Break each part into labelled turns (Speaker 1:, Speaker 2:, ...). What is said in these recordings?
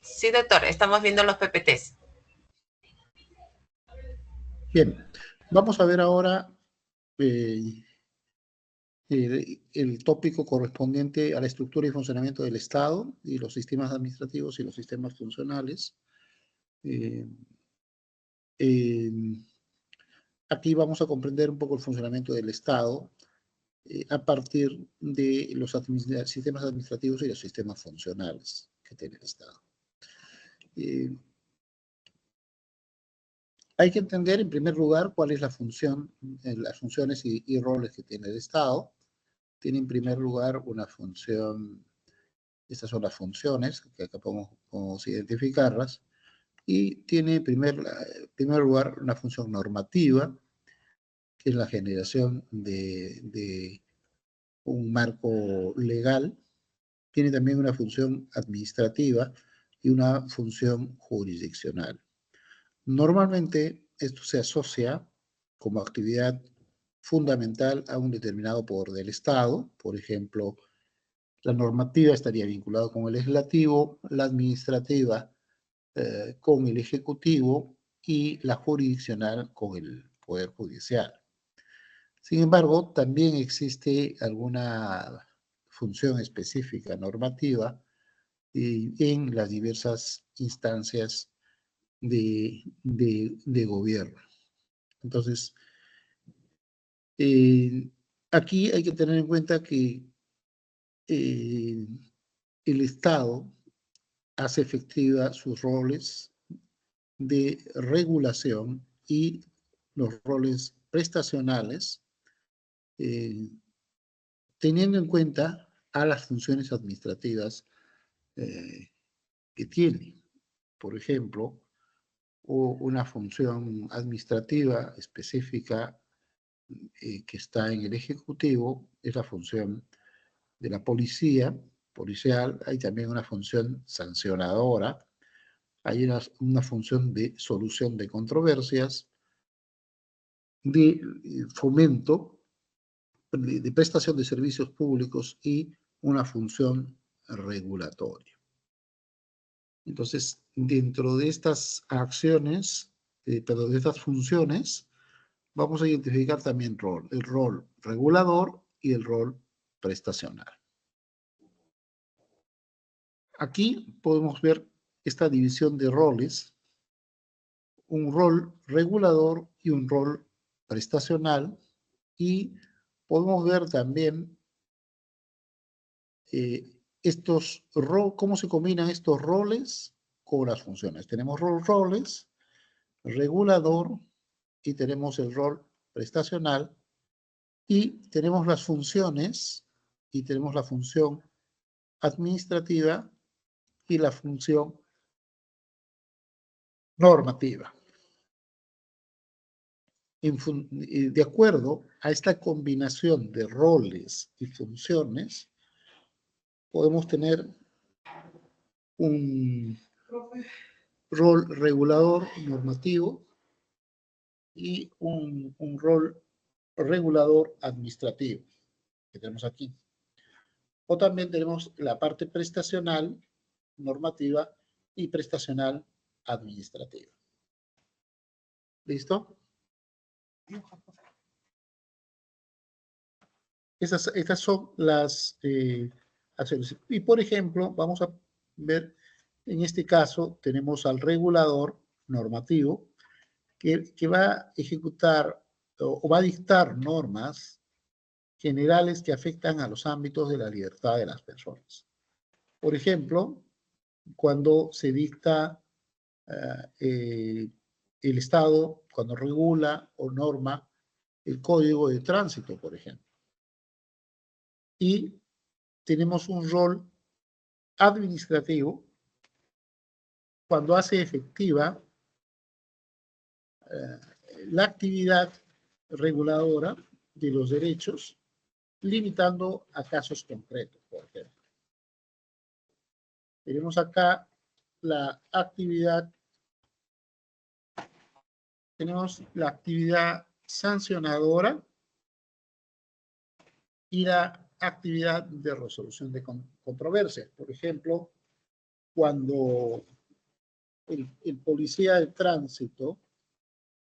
Speaker 1: Sí, doctor, estamos viendo los PPTs.
Speaker 2: Bien, vamos a ver ahora eh, el tópico correspondiente a la estructura y funcionamiento del Estado y los sistemas administrativos y los sistemas funcionales. Eh, eh, Aquí vamos a comprender un poco el funcionamiento del Estado a partir de los sistemas administrativos y los sistemas funcionales que tiene el Estado. Hay que entender en primer lugar cuál es la función, las funciones y roles que tiene el Estado. Tiene en primer lugar una función, estas son las funciones, que acá podemos identificarlas, y tiene en primer lugar una función normativa, que es la generación de un marco legal. Tiene también una función administrativa y una función jurisdiccional. Normalmente esto se asocia como actividad fundamental a un determinado poder del Estado. Por ejemplo, la normativa estaría vinculada con el legislativo, la administrativa con el ejecutivo y la jurisdiccional con el poder judicial. Sin embargo, también existe alguna función específica normativa en las diversas instancias de gobierno. Entonces, aquí hay que tener en cuenta que el Estado hace efectiva sus roles de regulación y los roles prestacionales, eh, teniendo en cuenta a las funciones administrativas que tiene. Por ejemplo, una función administrativa específica que está en el Ejecutivo es la función de la policía policial. Hay también una función sancionadora, hay una función de solución de controversias, de fomento, de prestación de servicios públicos y una función regulatoria. Entonces, dentro de estas acciones, perdón, de estas funciones, vamos a identificar también el rol regulador y el rol prestacional. Aquí podemos ver esta división de roles, un rol regulador y un rol prestacional, y podemos ver también cómo se combinan estos roles con las funciones. Tenemos roles, regulador, y tenemos el rol prestacional, y tenemos las funciones, y tenemos la función administrativa y la función normativa. De acuerdo a esta combinación de roles y funciones, podemos tener un rol regulador normativo y un rol regulador administrativo, que tenemos aquí. O también tenemos la parte prestacional normativa y prestacional administrativa. ¿Listo? Estas son las acciones. Y por ejemplo, vamos a ver, en este caso tenemos al regulador normativo que va a ejecutar o va a dictar normas generales que afectan a los ámbitos de la libertad de las personas. Por ejemplo, cuando se dicta el Estado, cuando regula o norma el código de tránsito, por ejemplo. Y tenemos un rol administrativo cuando hace efectiva la actividad reguladora de los derechos, limitando a casos concretos, por ejemplo. Tenemos acá la actividad, tenemos la actividad sancionadora y la actividad de resolución de controversias. Por ejemplo, cuando el policía de tránsito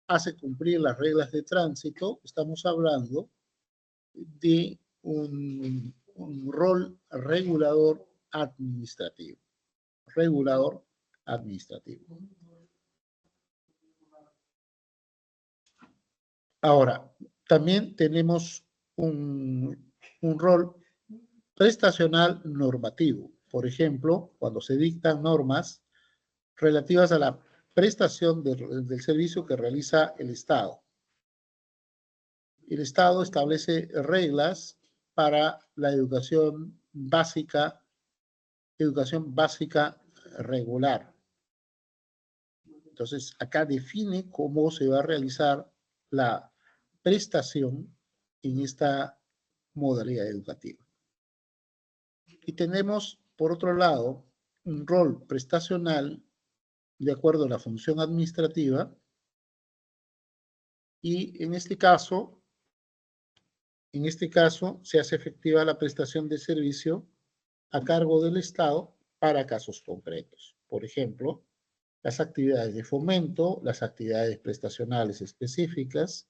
Speaker 2: hace cumplir las reglas de tránsito, estamos hablando de un rol regulador administrativo. Regulador administrativo. Ahora, también tenemos un rol prestacional normativo. Por ejemplo, cuando se dictan normas relativas a la prestación del servicio que realiza el Estado. El Estado establece reglas para la educación básica regular. Entonces, acá define cómo se va a realizar la prestación en esta modalidad educativa. Y tenemos, por otro lado, un rol prestacional de acuerdo a la función administrativa, y en este caso se hace efectiva la prestación de servicio a cargo del Estado para casos concretos. Por ejemplo, las actividades de fomento, las actividades prestacionales específicas.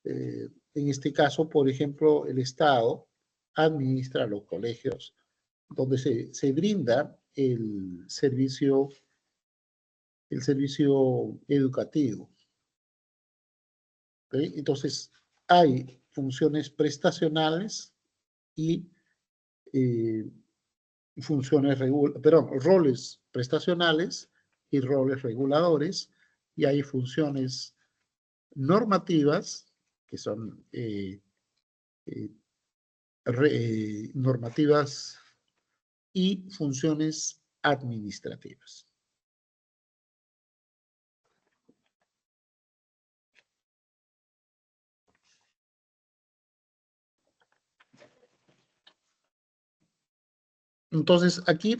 Speaker 2: En este caso, por ejemplo, el Estado administra los colegios donde se brinda el servicio educativo. ¿Okay? Entonces, hay funciones prestacionales y roles prestacionales y roles reguladores, y hay funciones normativas, que son normativas, y funciones administrativas. Entonces, aquí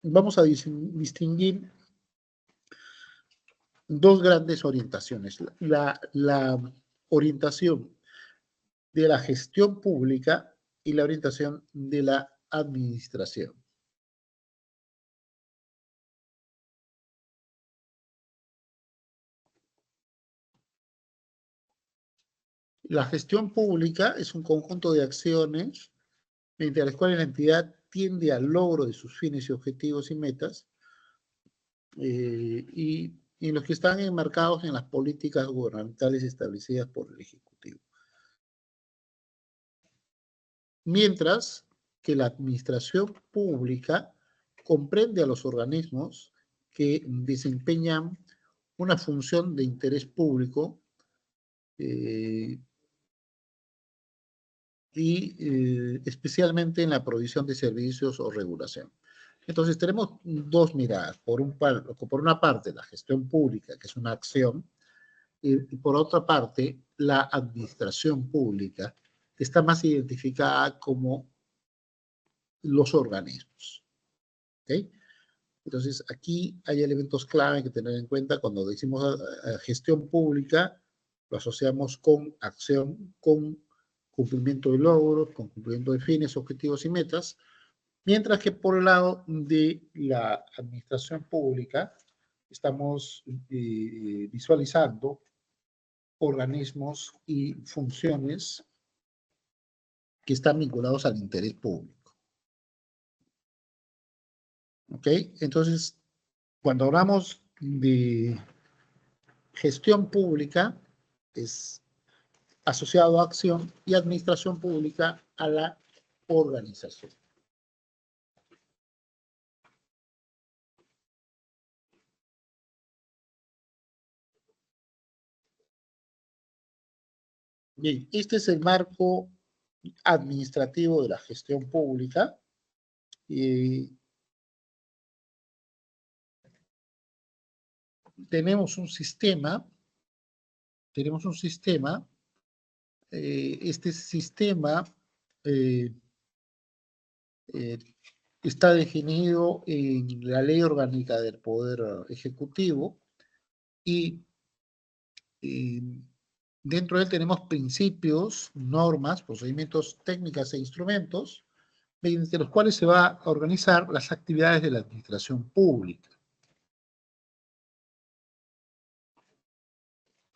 Speaker 2: vamos a distinguir dos grandes orientaciones. La orientación de la gestión pública y la orientación de la administración. La gestión pública es un conjunto de acciones mediante las cuales la entidad tiende al logro de sus fines y objetivos y metas, y los que están enmarcados en las políticas gubernamentales establecidas por el Ejecutivo. Mientras que la administración pública comprende a los organismos que desempeñan una función de interés público especialmente en la provisión de servicios o regulación. Entonces tenemos dos miradas. Por una parte, la gestión pública, que es una acción, y por otra parte, la administración pública, que está más identificada como los organismos. ¿Okay? Entonces, aquí hay elementos clave que tener en cuenta cuando decimos gestión pública, lo asociamos con acción, con cumplimiento de logros, con cumplimiento de fines, objetivos y metas, mientras que por el lado de la administración pública estamos visualizando organismos y funciones que están vinculados al interés público. ¿Ok? Entonces, cuando hablamos de gestión pública, es asociado a acción, y administración pública a la organización. Bien, este es el marco administrativo de la gestión pública. Tenemos un sistema, este sistema está definido en la Ley Orgánica del Poder Ejecutivo, y dentro de él tenemos principios, normas, procedimientos, técnicas e instrumentos mediante los cuales se va a organizar las actividades de la administración pública.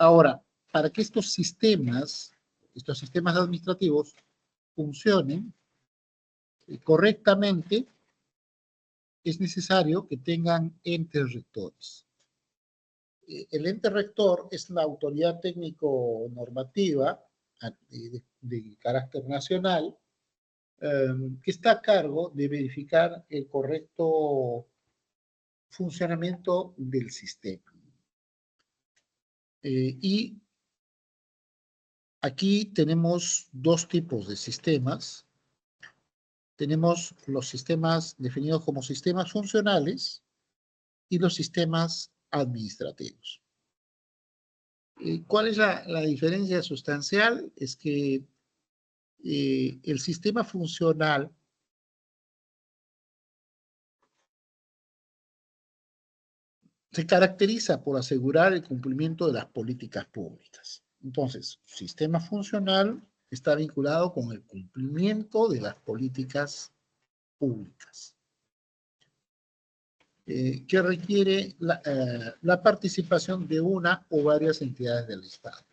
Speaker 2: Ahora, para que estos sistemas administrativos funcionen correctamente, es necesario que tengan entes rectores. El ente rector es la autoridad técnico-normativa de carácter nacional que está a cargo de verificar el correcto funcionamiento del sistema. Y aquí tenemos dos tipos de sistemas. Tenemos los sistemas definidos como sistemas funcionales y los sistemas administrativos. ¿Cuál es la diferencia sustancial? Es que el sistema funcional se caracteriza por asegurar el cumplimiento de las políticas públicas. Entonces, sistema funcional está vinculado con el cumplimiento de las políticas públicas, que requiere la participación de una o varias entidades del Estado.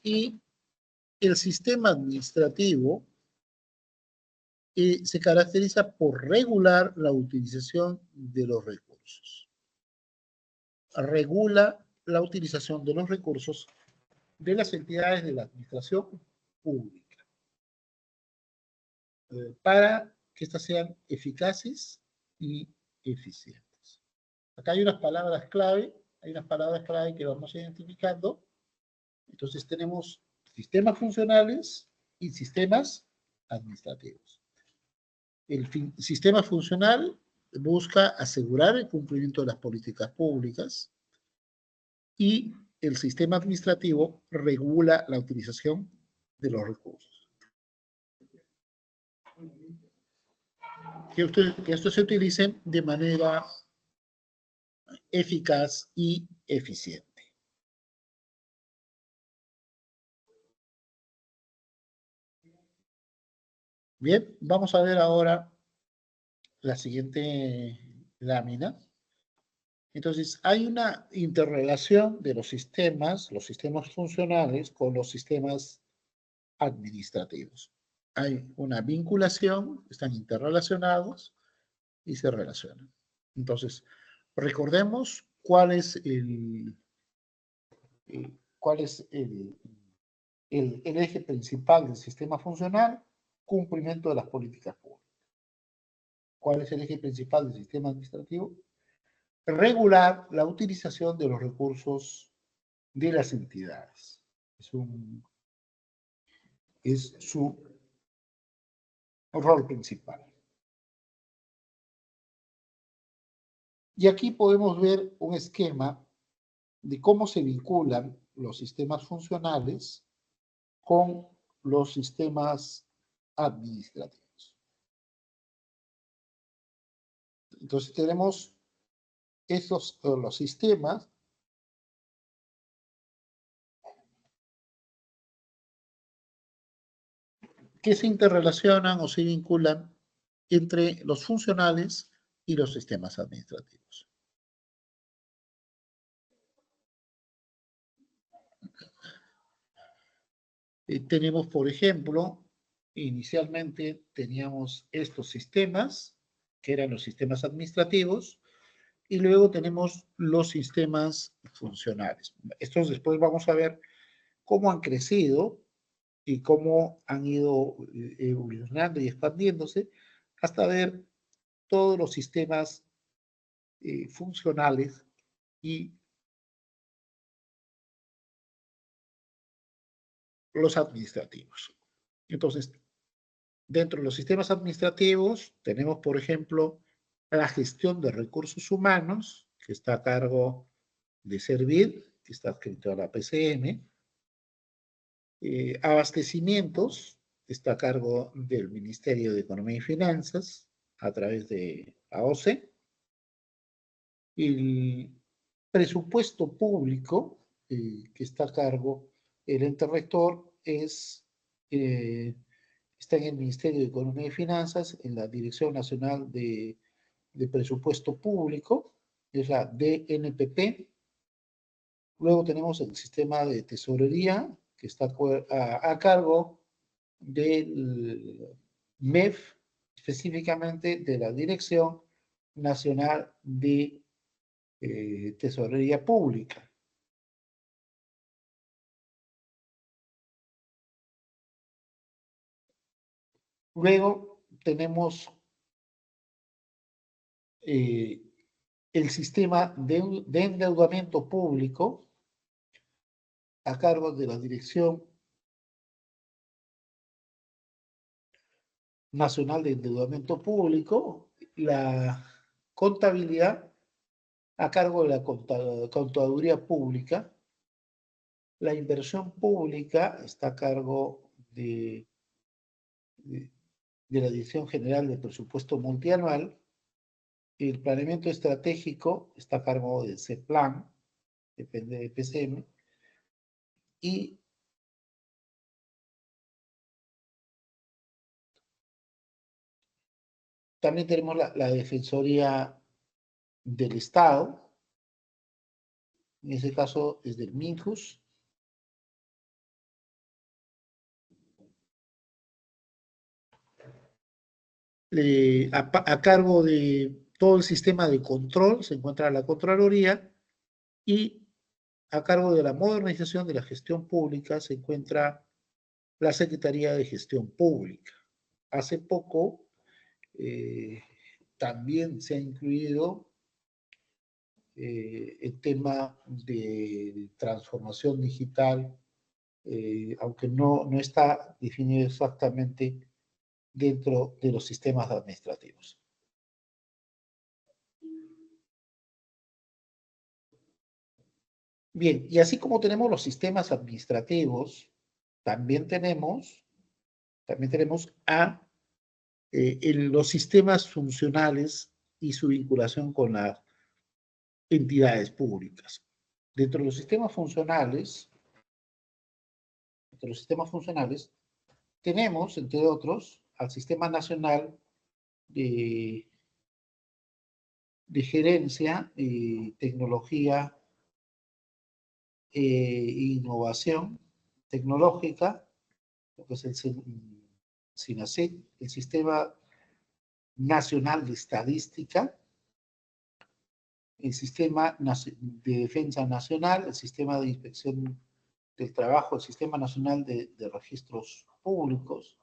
Speaker 2: Y el sistema administrativo se caracteriza por regular la utilización de los recursos. Regula la utilización de los recursos de las entidades de la administración pública para que éstas sean eficaces y eficientes. Acá hay unas palabras clave que vamos identificando. Entonces tenemos sistemas funcionales y sistemas administrativos. El sistema funcional busca asegurar el cumplimiento de las políticas públicas y el sistema administrativo regula la utilización de los recursos. Que estos se utilicen de manera eficaz y eficiente. Bien, vamos a ver ahora la siguiente lámina. Entonces, hay una interrelación de los sistemas funcionales con los sistemas administrativos. Hay una vinculación, están interrelacionados y se relacionan. Entonces, recordemos cuál es el eje principal del sistema funcional: cumplimiento de las políticas públicas. ¿Cuál es el eje principal del sistema administrativo? Regular la utilización de los recursos de las entidades. Es su rol principal. Y aquí podemos ver un esquema de cómo se vinculan los sistemas funcionales con los sistemas administrativos. Entonces tenemos los sistemas que se interrelacionan o se vinculan entre los funcionales y los sistemas administrativos. Tenemos, por ejemplo, inicialmente teníamos estos sistemas, que eran los sistemas administrativos, y luego tenemos los sistemas funcionales. Estos después vamos a ver cómo han crecido y cómo han ido evolucionando y expandiéndose hasta ver todos los sistemas funcionales y los administrativos. Entonces, dentro de los sistemas administrativos tenemos, por ejemplo, la gestión de recursos humanos, que está a cargo de Servir, que está adscrito a la PCM. Abastecimientos, está a cargo del Ministerio de Economía y Finanzas, a través de AOCE. El presupuesto público, que está a cargo, el ente rector está en el Ministerio de Economía y Finanzas, en la Dirección Nacional de Presupuesto Público, es la DNPP, Luego tenemos el sistema de tesorería, que está a cargo del MEF, específicamente de la Dirección Nacional de Tesorería Pública. Luego tenemos el sistema de endeudamiento público a cargo de la Dirección Nacional de Endeudamiento Público, la contabilidad a cargo de la contaduría pública, la inversión pública está a cargo de la Dirección General de Presupuesto Multianual, el planeamiento estratégico está a cargo del CEPLAN, depende de PCM, y también tenemos la Defensoría del Estado, en ese caso es del MINJUS. A cargo de todo el sistema de control se encuentra la Contraloría y a cargo de la modernización de la gestión pública se encuentra la Secretaría de Gestión Pública. Hace poco también se ha incluido el tema de transformación digital, aunque no está definido exactamente dentro de los sistemas administrativos. Bien, y así como tenemos los sistemas administrativos, también tenemos los sistemas funcionales y su vinculación con las entidades públicas. Dentro de los sistemas funcionales, tenemos, entre otros, al Sistema Nacional de Gerencia y Tecnología e Innovación Tecnológica, lo que es el SINACET, el Sistema Nacional de Estadística, el Sistema de Defensa Nacional, el Sistema de Inspección del Trabajo, el Sistema Nacional de Registros Públicos,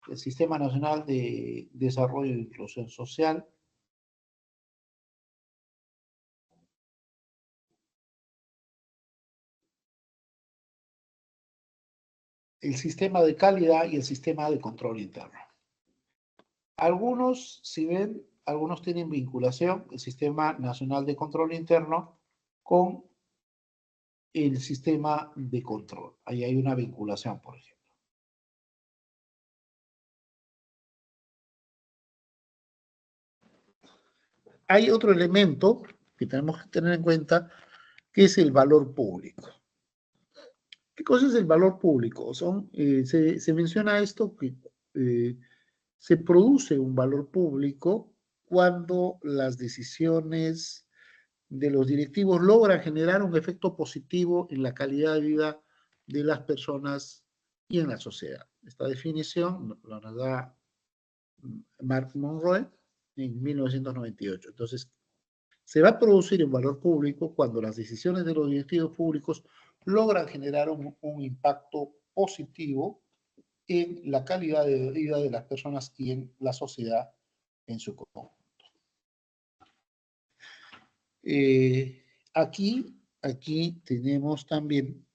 Speaker 2: el Sistema Nacional de Desarrollo e Inclusión Social, el Sistema de Calidad y el Sistema de Control Interno. Algunos, si ven, algunos tienen vinculación, el Sistema Nacional de Control Interno, con el sistema de control. Ahí hay una vinculación, por ejemplo. Hay otro elemento que tenemos que tener en cuenta, que es el valor público. ¿Qué cosa es el valor público? Se menciona esto que se produce un valor público cuando las decisiones de los directivos logran generar un efecto positivo en la calidad de vida de las personas y en la sociedad. Esta definición nos da Mark Monroe en 1998. Entonces, se va a producir un valor público cuando las decisiones de los directivos públicos logran generar un impacto positivo en la calidad de vida de las personas y en la sociedad en su conjunto. Aquí tenemos también,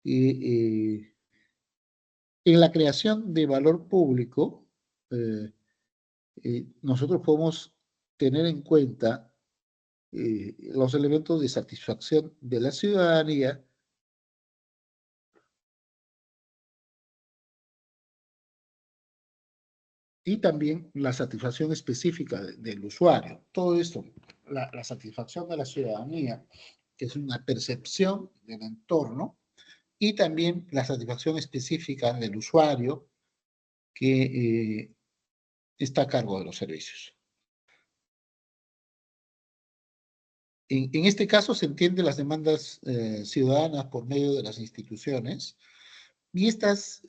Speaker 2: en la creación de valor público, nosotros podemos tener en cuenta los elementos de satisfacción de la ciudadanía y también la satisfacción específica del usuario. Todo esto, la satisfacción de la ciudadanía, que es una percepción del entorno, y también la satisfacción específica del usuario que está a cargo de los servicios. En este caso se entiende las demandas ciudadanas por medio de las instituciones y estas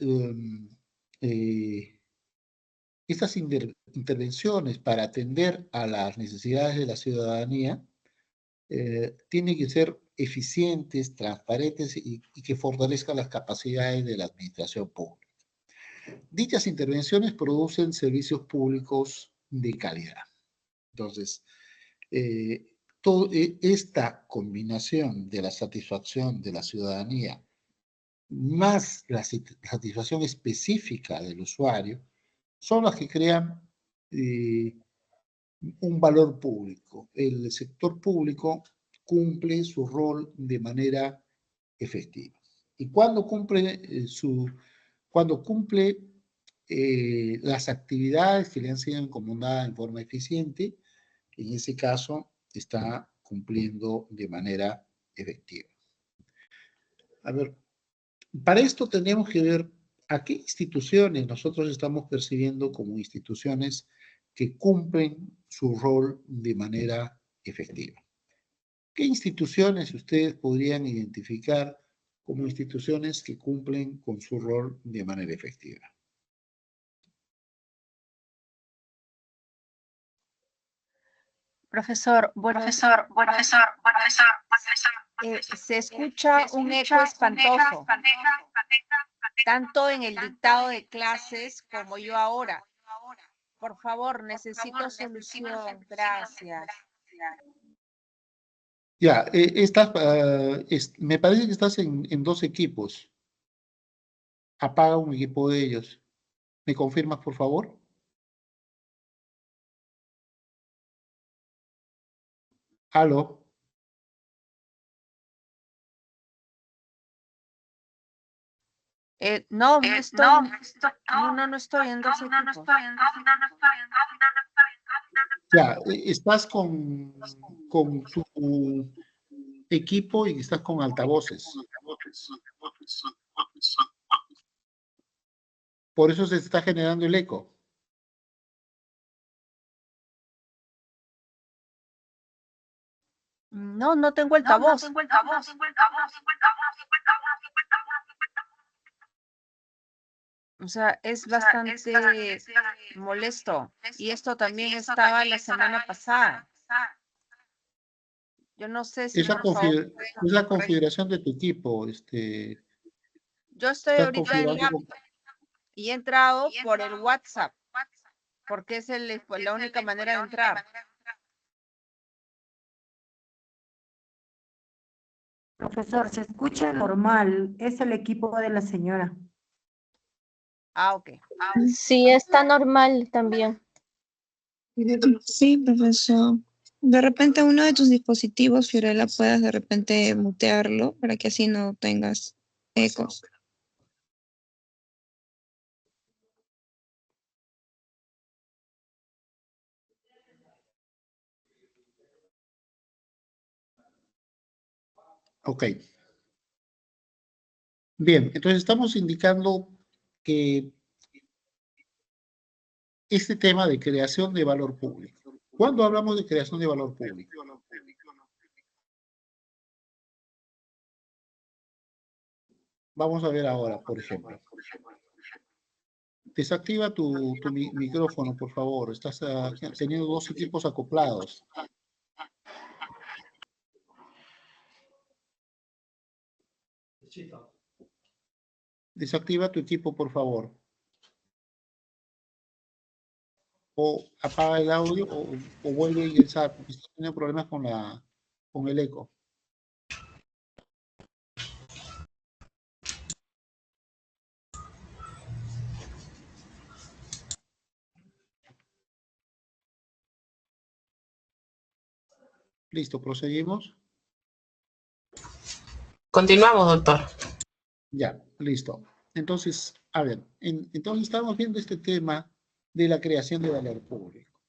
Speaker 2: intervenciones para atender a las necesidades de la ciudadanía tienen que ser eficientes, transparentes y que fortalezcan las capacidades de la administración pública. Dichas intervenciones producen servicios públicos de calidad. Entonces, esta combinación de la satisfacción de la ciudadanía más la satisfacción específica del usuario son las que crean un valor público. El sector público cumple su rol de manera efectiva. Y cuando cumple las actividades que le han sido encomendadas en forma eficiente, en ese caso está cumpliendo de manera efectiva. A ver, para esto tenemos que ver a qué instituciones nosotros estamos percibiendo como instituciones que cumplen su rol de manera efectiva. ¿Qué instituciones ustedes podrían identificar como instituciones que cumplen con su rol de manera efectiva?
Speaker 3: Profesor, se escucha un eco espantoso, tanto en el dictado de clases como yo ahora. Por favor, necesito solución. Gracias.
Speaker 2: Ya, me parece que estás en dos equipos. Apaga un equipo de ellos. ¿Me confirmas, por favor? ¿Aló?
Speaker 3: No estoy en dos equipos.
Speaker 2: Ya, estás con tu equipo y estás con altavoces. Por eso se está generando el eco.
Speaker 3: No tengo altavoz. O sea, es bastante molesto. Y esto también estaba la semana pasada. Yo no sé si
Speaker 2: Es la configuración de tu equipo.
Speaker 3: Yo estoy ahorita en la y he entrado por el WhatsApp, porque es la única manera de entrar.
Speaker 4: Profesor, se escucha normal. Es el equipo de la señora.
Speaker 3: Ah, ok.
Speaker 5: Sí, está normal también.
Speaker 6: Sí, profesor. De repente uno de tus dispositivos, Fiorella, puedas de repente mutearlo para que así no tengas ecos.
Speaker 2: Ok. Bien, entonces estamos indicando que este tema de creación de valor público. ¿Cuándo hablamos de creación de valor público? Vamos a ver ahora, por ejemplo. Desactiva tu micrófono, por favor. Estás teniendo dos equipos acoplados. Desactiva tu equipo, por favor. O apaga el audio o vuelve a ingresar, porque está teniendo problemas con el eco. Listo, proseguimos.
Speaker 1: Continuamos, doctor.
Speaker 2: Ya, listo. Entonces, a ver, entonces estamos viendo este tema de la creación de valor público.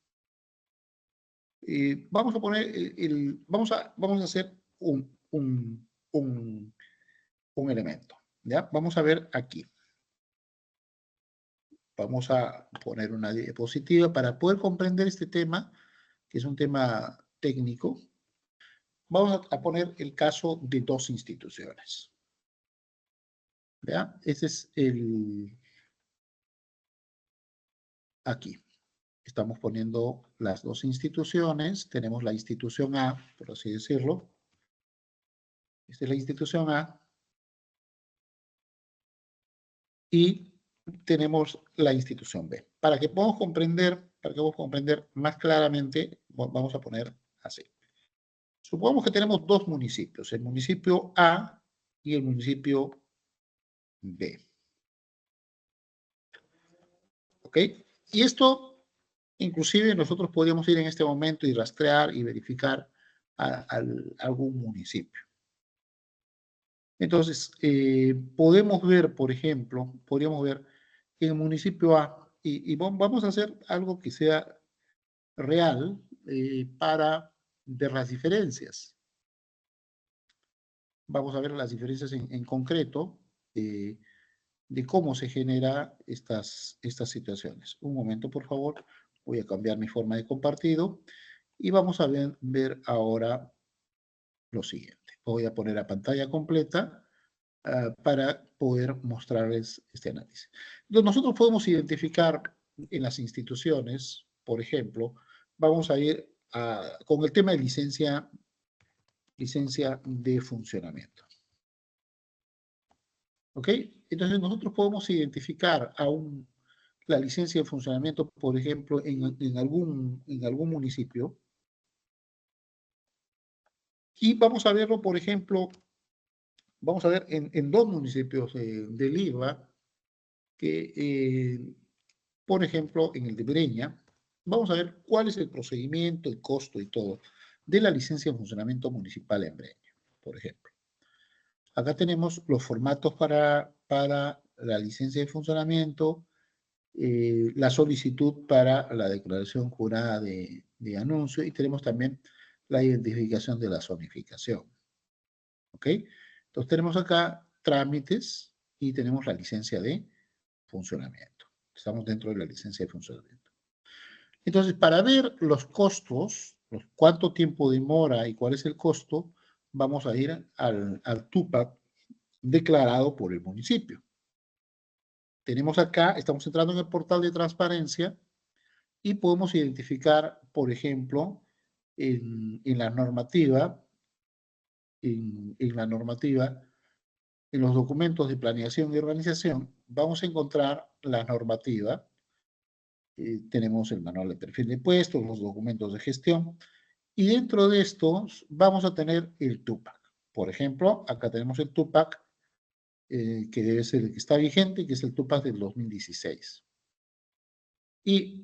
Speaker 2: Vamos a poner vamos a hacer un elemento, ¿ya? Vamos a ver aquí. Vamos a poner una diapositiva para poder comprender este tema, que es un tema técnico. vamos a poner el caso de dos instituciones. ¿Ya? Ese es el... Aquí. Estamos poniendo las dos instituciones. Tenemos la institución A, por así decirlo. Esta es la institución A. Y tenemos la institución B. Para que podamos comprender más claramente, vamos a poner así. Supongamos que tenemos dos municipios, el municipio A y el municipio B. ¿Ok? Y esto, inclusive, nosotros podríamos ir en este momento y rastrear y verificar algún municipio. Entonces, podemos ver, por ejemplo, podríamos ver en el municipio A, y vamos a hacer algo que sea real para ver las diferencias. Vamos a ver las diferencias en concreto de cómo se generan estas situaciones. Un momento, por favor. Voy a cambiar mi forma de compartido y vamos a ver ahora lo siguiente. Voy a poner a pantalla completa para poder mostrarles este análisis. Entonces, nosotros podemos identificar en las instituciones, por ejemplo, vamos a ir con el tema de licencia de funcionamiento. ¿Ok? Entonces, nosotros podemos identificar la licencia de funcionamiento, por ejemplo, en algún municipio. Y vamos a verlo, por ejemplo, vamos a ver en dos municipios de Lima, que, por ejemplo, en el de Breña, vamos a ver cuál es el procedimiento, el costo y todo de la licencia de funcionamiento municipal en Breña, por ejemplo. Acá tenemos los formatos para la licencia de funcionamiento, la solicitud para la declaración jurada de anuncio y tenemos también la identificación de la zonificación. ¿Ok? Entonces tenemos acá trámites y tenemos la licencia de funcionamiento. Estamos dentro de la licencia de funcionamiento. Entonces, para ver los costos, cuánto tiempo demora y cuál es el costo, vamos a ir al TUPAC declarado por el municipio. Tenemos acá, estamos entrando en el portal de transparencia y podemos identificar, por ejemplo, en la normativa, en los documentos de planeación y organización, vamos a encontrar la normativa. Tenemos el manual de perfil de puestos, los documentos de gestión, y dentro de estos vamos a tener el TUPAC. Por ejemplo, acá tenemos el TUPAC, que debe ser el que está vigente, que es el TUPAC del 2016.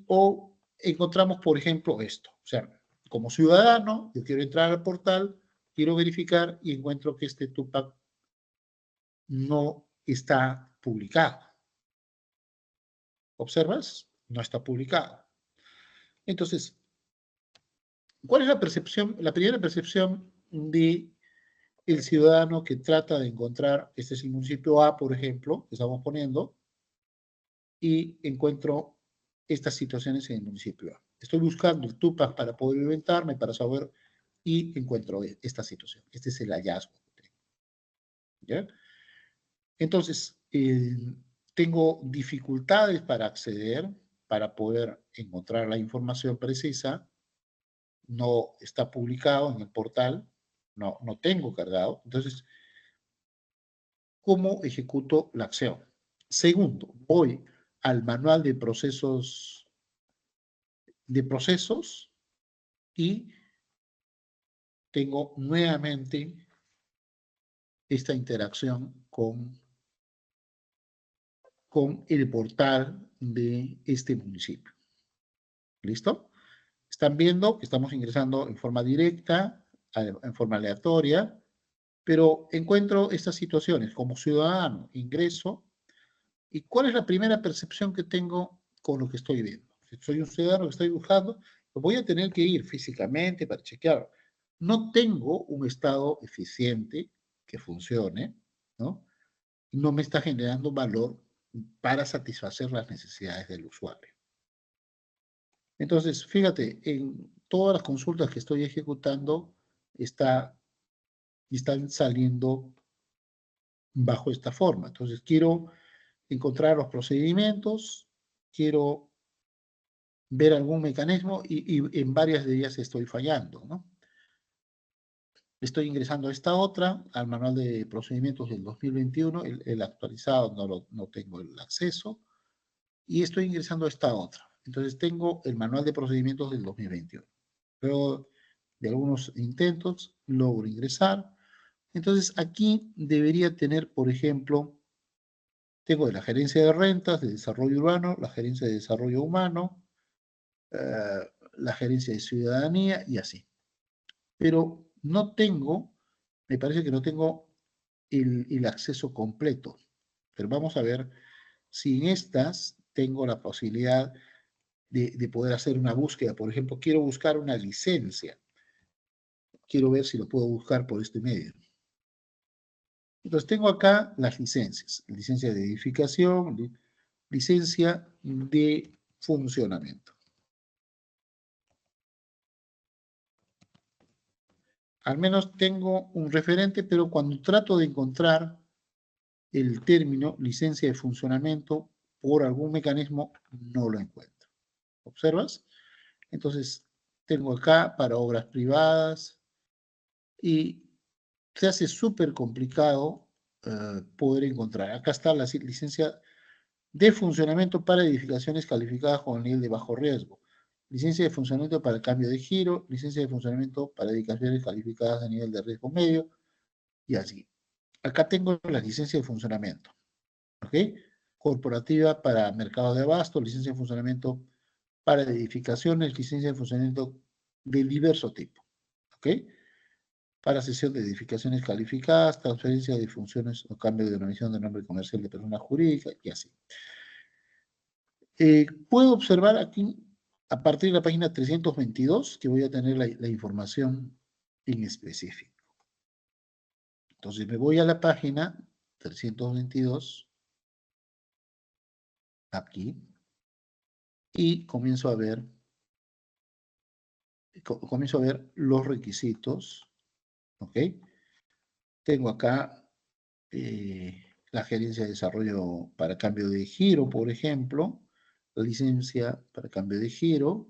Speaker 2: O encontramos, por ejemplo, esto. O sea, como ciudadano, yo quiero entrar al portal, quiero verificar y encuentro que este TUPAC no está publicado. ¿Observas? No está publicado. Entonces, ¿cuál es la percepción? La primera percepción de el ciudadano que trata de encontrar, este es el municipio A, por ejemplo, que estamos poniendo, y encuentro estas situaciones en el municipio A. Estoy buscando el TUPAC para poder inventarme, para saber, y encuentro esta situación. Este es el hallazgo que tengo. ¿Ya? Entonces, tengo dificultades para acceder, para poder encontrar la información precisa. No está publicado en el portal, no tengo cargado. Entonces, ¿cómo ejecuto la acción? Segundo, voy al manual de procesos y tengo nuevamente esta interacción con el portal de este municipio. ¿Listo? Están viendo que estamos ingresando en forma directa, en forma aleatoria, pero encuentro estas situaciones. Como ciudadano, ingreso, ¿y cuál es la primera percepción que tengo con lo que estoy viendo? Si soy un ciudadano que estoy buscando, voy a tener que ir físicamente para chequear. No tengo un estado eficiente que funcione, ¿no? No me está generando valor para satisfacer las necesidades del usuario. Entonces, fíjate, en todas las consultas que estoy ejecutando, están saliendo bajo esta forma. Entonces, quiero encontrar los procedimientos, quiero ver algún mecanismo y en varias de ellas estoy fallando, ¿no? Estoy ingresando a esta otra, al manual de procedimientos del 2021, el actualizado no tengo el acceso, y estoy ingresando a esta otra. Entonces tengo el manual de procedimientos del 2021. Luego de algunos intentos logro ingresar. Entonces aquí debería tener, por ejemplo, tengo de la gerencia de rentas, de desarrollo urbano, la gerencia de desarrollo humano, la gerencia de ciudadanía y así. Pero no tengo, me parece que no tengo el acceso completo. Pero vamos a ver si en estas tengo la posibilidad de poder hacer una búsqueda. Por ejemplo, quiero buscar una licencia. Quiero ver si lo puedo buscar por este medio. Entonces tengo acá las licencias. Licencia de edificación, licencia de funcionamiento. Al menos tengo un referente, pero cuando trato de encontrar el término licencia de funcionamiento por algún mecanismo, no lo encuentro. ¿Observas? Entonces, tengo acá para obras privadas y se hace súper complicado poder encontrar. Acá está la licencia de funcionamiento para edificaciones calificadas con nivel de bajo riesgo. Licencia de funcionamiento para el cambio de giro, licencia de funcionamiento para edificaciones calificadas a nivel de riesgo medio, y así. Acá tengo la licencia de funcionamiento, ¿ok? Corporativa para mercados de abasto, licencia de funcionamiento para edificaciones, licencia de funcionamiento de diverso tipo, ¿ok? Para cesión de edificaciones calificadas, transferencia de funciones o cambio de denominación de nombre comercial de persona jurídica, y así. Puedo observar aquí, a partir de la página 322, que voy a tener la información en específico. Entonces me voy a la página 322, aquí, y comienzo a ver los requisitos, ¿ok? Tengo acá la gerencia de desarrollo para cambio de giro, por ejemplo, la licencia para cambio de giro,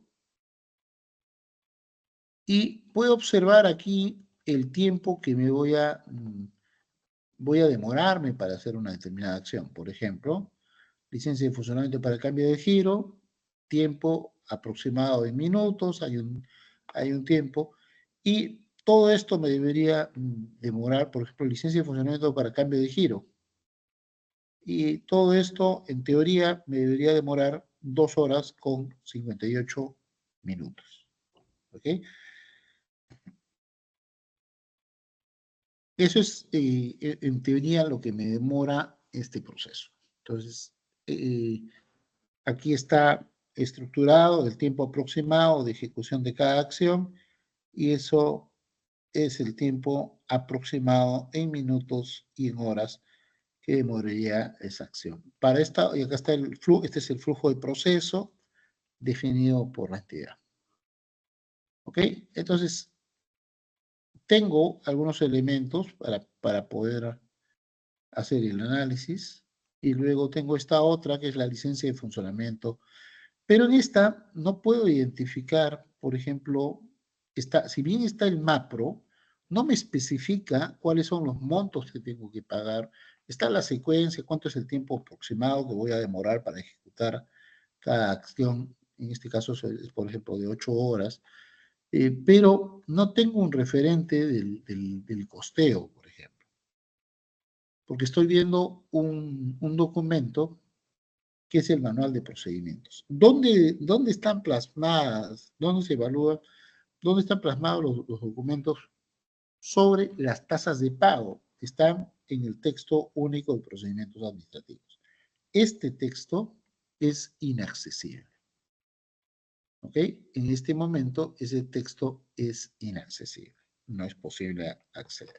Speaker 2: y puedo observar aquí el tiempo que me voy a demorarme para hacer una determinada acción. Por ejemplo, licencia de funcionamiento para cambio de giro, tiempo aproximado en minutos, hay un tiempo, y todo esto me debería demorar, por ejemplo, licencia de funcionamiento para cambio de giro. Y todo esto, en teoría, me debería demorar 2 horas con 58 minutos. ¿Ok? Eso es, en teoría, lo que me demora este proceso. Entonces, aquí está estructurado el tiempo aproximado de ejecución de cada acción y eso es el tiempo aproximado en minutos y en horas que demoraría esa acción. Para esta, y acá está el flujo, este es el flujo de proceso definido por la entidad. ¿Ok? Entonces, tengo algunos elementos para poder hacer el análisis y luego tengo esta otra que es la licencia de funcionamiento. Pero en esta no puedo identificar, por ejemplo, si bien está el MAPRO, no me especifica cuáles son los montos que tengo que pagar. Está la secuencia, cuánto es el tiempo aproximado que voy a demorar para ejecutar cada acción. En este caso es, por ejemplo, de 8 horas. Pero no tengo un referente del costeo, por ejemplo. Porque estoy viendo un documento que es el manual de procedimientos. ¿Dónde están plasmadas, dónde se evalúa, dónde están plasmados los documentos sobre las tasas de pago? Están en el texto único de procedimientos administrativos. Este texto es inaccesible. ¿Ok? En este momento ese texto es inaccesible. No es posible acceder.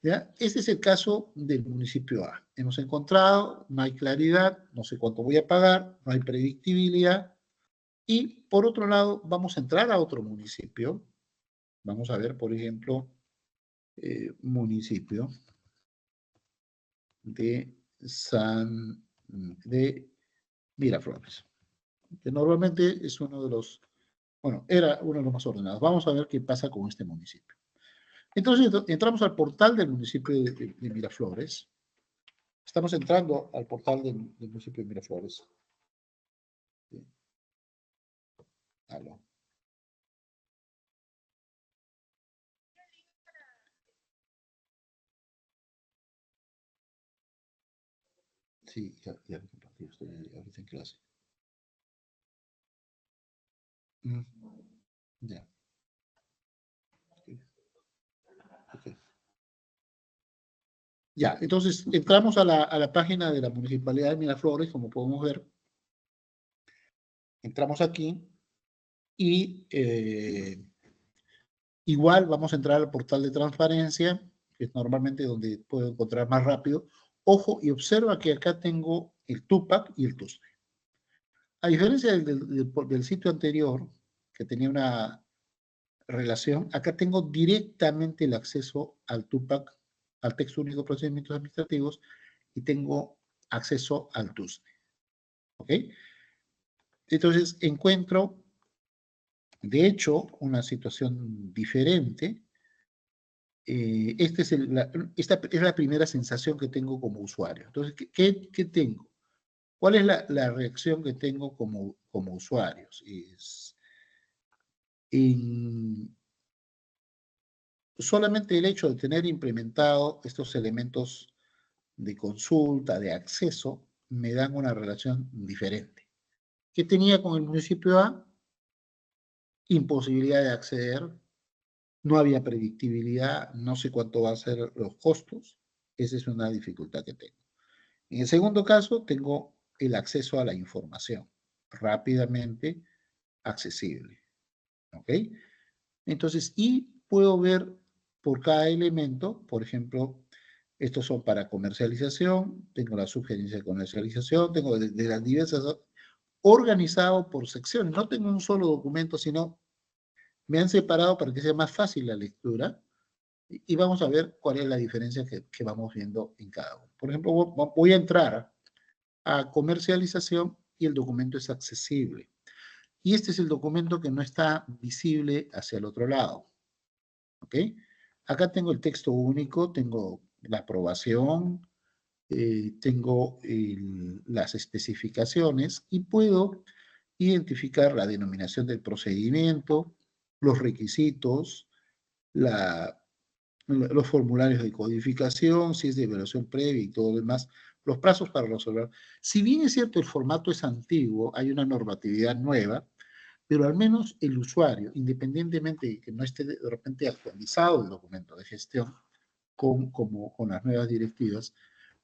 Speaker 2: ¿Ya? Este es el caso del municipio A. Hemos encontrado, no hay claridad, no sé cuánto voy a pagar, no hay predictibilidad. Y por otro lado, vamos a entrar a otro municipio, Vamos a ver, por ejemplo, municipio de Miraflores, que normalmente es uno de los, bueno, era uno de los más ordenados. Vamos a ver qué pasa con este municipio. Entonces, entramos al portal del municipio de Miraflores. Estamos entrando al portal del municipio de Miraflores. Sí. Aló. Sí, ya lo compartí, estoy ahorita en clase. Ya. Okay. Ya, entonces entramos a la página de la Municipalidad de Miraflores, como podemos ver. Entramos aquí y igual vamos a entrar al portal de transparencia, que es normalmente donde puedo encontrar más rápido. Ojo, y observa que acá tengo el TUPAC y el TUSNE. A diferencia del sitio anterior, que tenía una relación, acá tengo directamente el acceso al TUPAC, al Texto Único de Procedimientos Administrativos, y tengo acceso al TUSNE. ¿Ok? Entonces encuentro, de hecho, una situación diferente. Esta es la primera sensación que tengo como usuario. Entonces, ¿qué tengo? ¿Cuál es la reacción que tengo como usuario? Solamente el hecho de tener implementado estos elementos de consulta, de acceso, me dan una relación diferente. ¿Qué tenía con el municipio A? Imposibilidad de acceder, no había predictibilidad, no sé cuánto van a ser los costos. Esa es una dificultad que tengo. En el segundo caso, tengo el acceso a la información, rápidamente accesible. ¿Ok? Entonces, y puedo ver por cada elemento, por ejemplo, estos son para comercialización, tengo la sugerencia de comercialización, tengo de las diversas, organizado por secciones. No tengo un solo documento, sino me han separado para que sea más fácil la lectura y vamos a ver cuál es la diferencia que vamos viendo en cada uno. Por ejemplo, voy a entrar a comercialización y el documento es accesible. Y este es el documento que no está visible hacia el otro lado. ¿Ok? Acá tengo el texto único, tengo la aprobación, tengo las especificaciones y puedo identificar la denominación del procedimiento, los requisitos, los formularios de codificación, si es de evaluación previa y todo lo demás, los plazos para resolver. Si bien es cierto el formato es antiguo, hay una normatividad nueva, pero al menos el usuario, independientemente de que no esté de repente actualizado el documento de gestión con las nuevas directivas,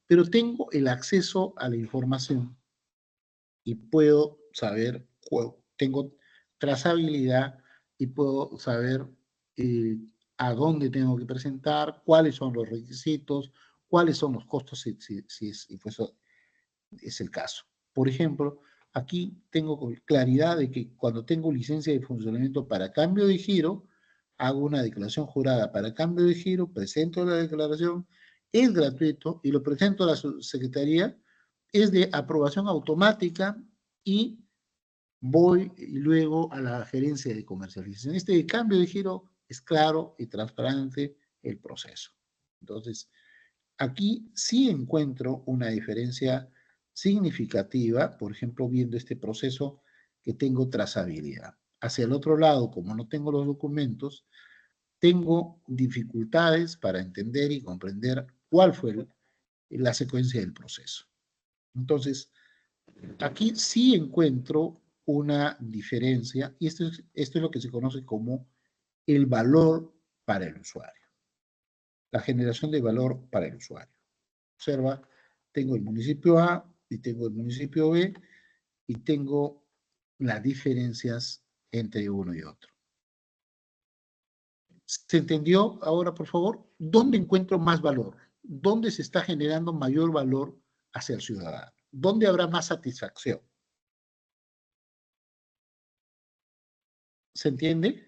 Speaker 2: pero tengo el acceso a la información y puedo saber, tengo trazabilidad y puedo saber a dónde tengo que presentar, cuáles son los requisitos, cuáles son los costos, si es el caso. Por ejemplo, aquí tengo claridad de que cuando tengo licencia de funcionamiento para cambio de giro, hago una declaración jurada para cambio de giro, presento la declaración, es gratuito y lo presento a la Secretaría, es de aprobación automática y voy luego a la gerencia de comercialización. Este cambio de giro es claro y transparente el proceso. Entonces, aquí sí encuentro una diferencia significativa, por ejemplo, viendo este proceso que tengo trazabilidad. Hacia el otro lado, como no tengo los documentos, tengo dificultades para entender y comprender cuál fue la secuencia del proceso. Entonces, aquí sí encuentro una diferencia y esto es lo que se conoce como el valor para el usuario. La generación de valor para el usuario. Observa, tengo el municipio A y tengo el municipio B y tengo las diferencias entre uno y otro. ¿Se entendió ahora, por favor? ¿Dónde encuentro más valor? ¿Dónde se está generando mayor valor hacia el ciudadano? ¿Dónde habrá más satisfacción? ¿Se entiende?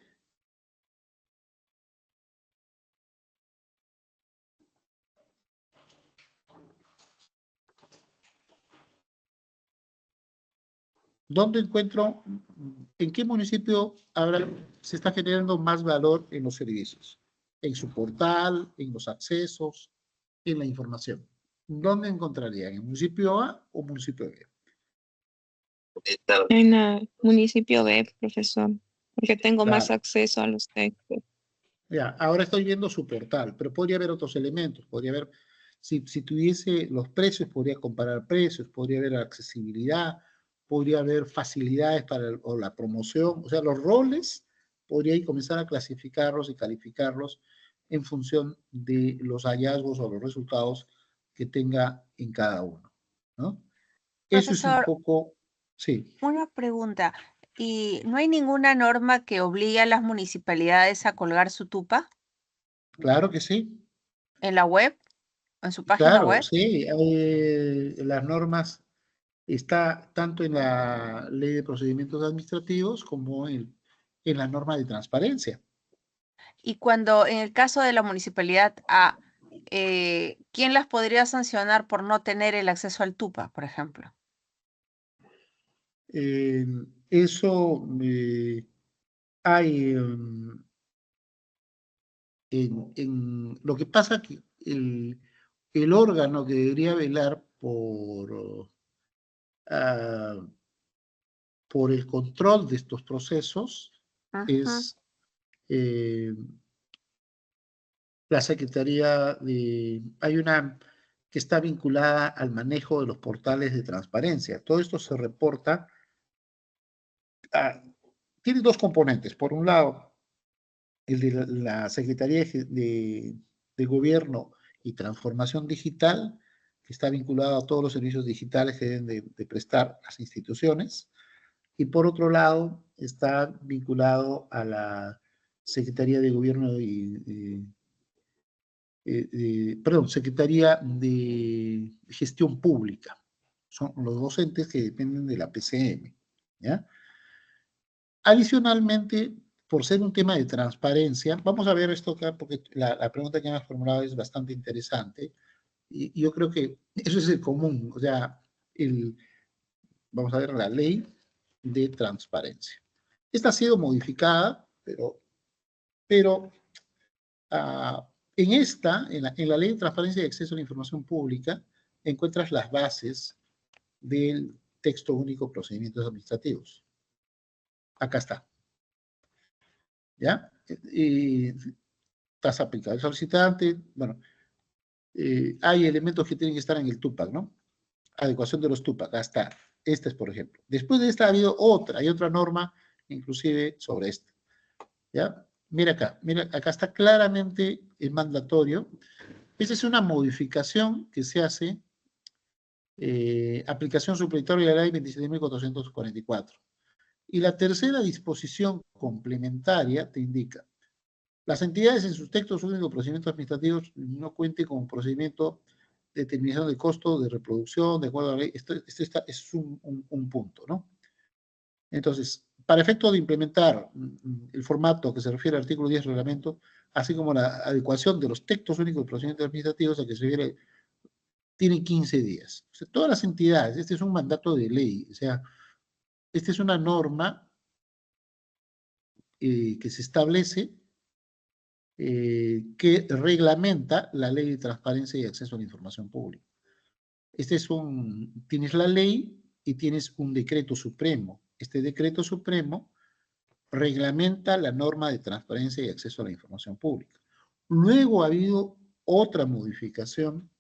Speaker 2: ¿Dónde encuentro, en qué municipio se está generando más valor en los servicios? En su portal, en los accesos, en la información. ¿Dónde encontraría? ¿En el municipio A o municipio B?
Speaker 6: En el municipio B, profesor, porque tengo más
Speaker 2: Claro.
Speaker 6: acceso a los textos.
Speaker 2: Ya, ahora estoy viendo su portal, pero podría haber otros elementos. Podría haber, si tuviese los precios, podría comparar precios, podría haber accesibilidad, podría haber facilidades o la promoción. O sea, los roles podría comenzar a clasificarlos y calificarlos en función de los hallazgos o los resultados que tenga en cada uno, ¿no? Eso es un
Speaker 3: Profesor,
Speaker 2: poco, sí,
Speaker 3: una pregunta. ¿Y no hay ninguna norma que obligue a las municipalidades a colgar su tupa
Speaker 2: claro que sí.
Speaker 3: en la web, en su página
Speaker 2: Claro,
Speaker 3: web?
Speaker 2: sí, las normas está tanto en la ley de procedimientos administrativos como en la norma de transparencia.
Speaker 3: Y cuando en el caso de la municipalidad A, ¿quién las podría sancionar por no tener el acceso al tupa, por ejemplo?
Speaker 2: Eso hay lo que pasa que el órgano que debería velar ah, por el control de estos procesos
Speaker 3: Ajá.
Speaker 2: es la Secretaría hay una que está vinculada al manejo de los portales de transparencia. Todo esto se reporta, tiene dos componentes. Por un lado, el de la Secretaría de Gobierno y Transformación Digital, que está vinculado a todos los servicios digitales que deben de prestar las instituciones. Y por otro lado, está vinculado a la Secretaría de Gobierno Secretaría de Gestión Pública. Son los docentes que dependen de la PCM, ¿ya? Adicionalmente, por ser un tema de transparencia, vamos a ver esto acá porque la pregunta que me has formulado es bastante interesante y yo creo que eso es el común, o sea, vamos a ver la ley de transparencia. Esta ha sido modificada, pero en la Ley de Transparencia y Acceso a la Información Pública, encuentras las bases del Texto Único de Procedimientos Administrativos. Acá está. ¿Ya? Y tasa aplicada al solicitante. Bueno, hay elementos que tienen que estar en el TUPAC, ¿no? Adecuación de los TUPAC. Acá está. Esta es, por ejemplo. Después de esta ha habido hay otra norma, inclusive sobre esta. ¿Ya? Mira, acá está claramente el mandatorio. Esa es una modificación que se hace, aplicación supletoria de la ley 27.444. Y la tercera disposición complementaria te indica, las entidades en sus textos únicos de procedimientos administrativos no cuenten con un procedimiento de determinación de costo de reproducción, de acuerdo a la ley. Esto es un punto, ¿no? Entonces, para efecto de implementar el formato que se refiere al artículo 10 del reglamento, así como la adecuación de los textos únicos de procedimientos administrativos a que se refiere, tienen 15 días. O sea, todas las entidades, este es un mandato de ley, o sea, esta es una norma que se establece, que reglamenta la ley de transparencia y acceso a la información pública. Tienes la ley y tienes un decreto supremo. Este decreto supremo reglamenta la norma de transparencia y acceso a la información pública. Luego ha habido otra modificación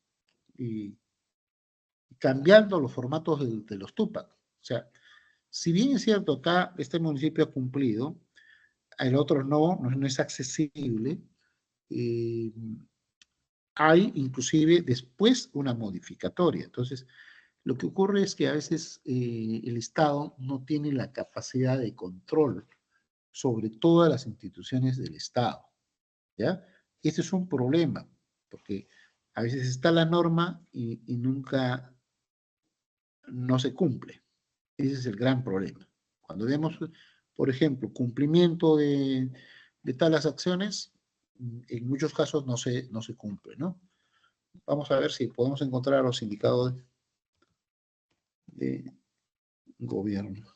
Speaker 2: cambiando los formatos de los TUPAC. O sea, si bien es cierto acá este municipio ha cumplido, el otro no es accesible, hay inclusive después una modificatoria. Entonces, lo que ocurre es que a veces el Estado no tiene la capacidad de control sobre todas las instituciones del Estado, ¿ya? Este es un problema, porque a veces está la norma y nunca no se cumple. Ese es el gran problema. Cuando vemos, por ejemplo, cumplimiento de tales acciones, en muchos casos no se cumple, ¿no? Vamos a ver si podemos encontrar los indicadores de gobierno.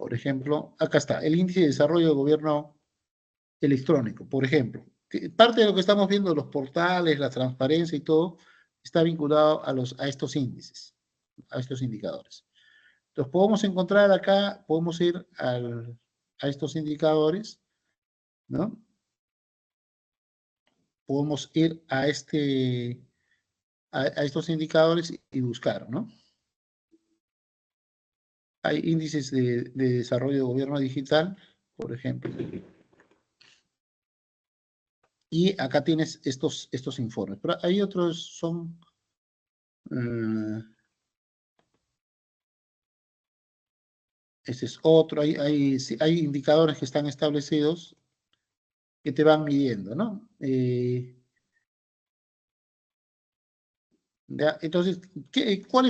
Speaker 2: Por ejemplo, acá está, el índice de desarrollo de gobierno electrónico, por ejemplo. Parte de lo que estamos viendo, los portales, la transparencia y todo, está vinculado a estos índices, a estos indicadores. Entonces, podemos encontrar acá, podemos ir a estos indicadores, ¿no? Podemos ir a estos indicadores y buscar, ¿no? Hay índices de desarrollo de gobierno digital, por ejemplo. Y acá tienes estos informes. Pero hay otros, son... ese es otro. Hay indicadores que están establecidos que te van midiendo, ¿no? Entonces, ¿cuál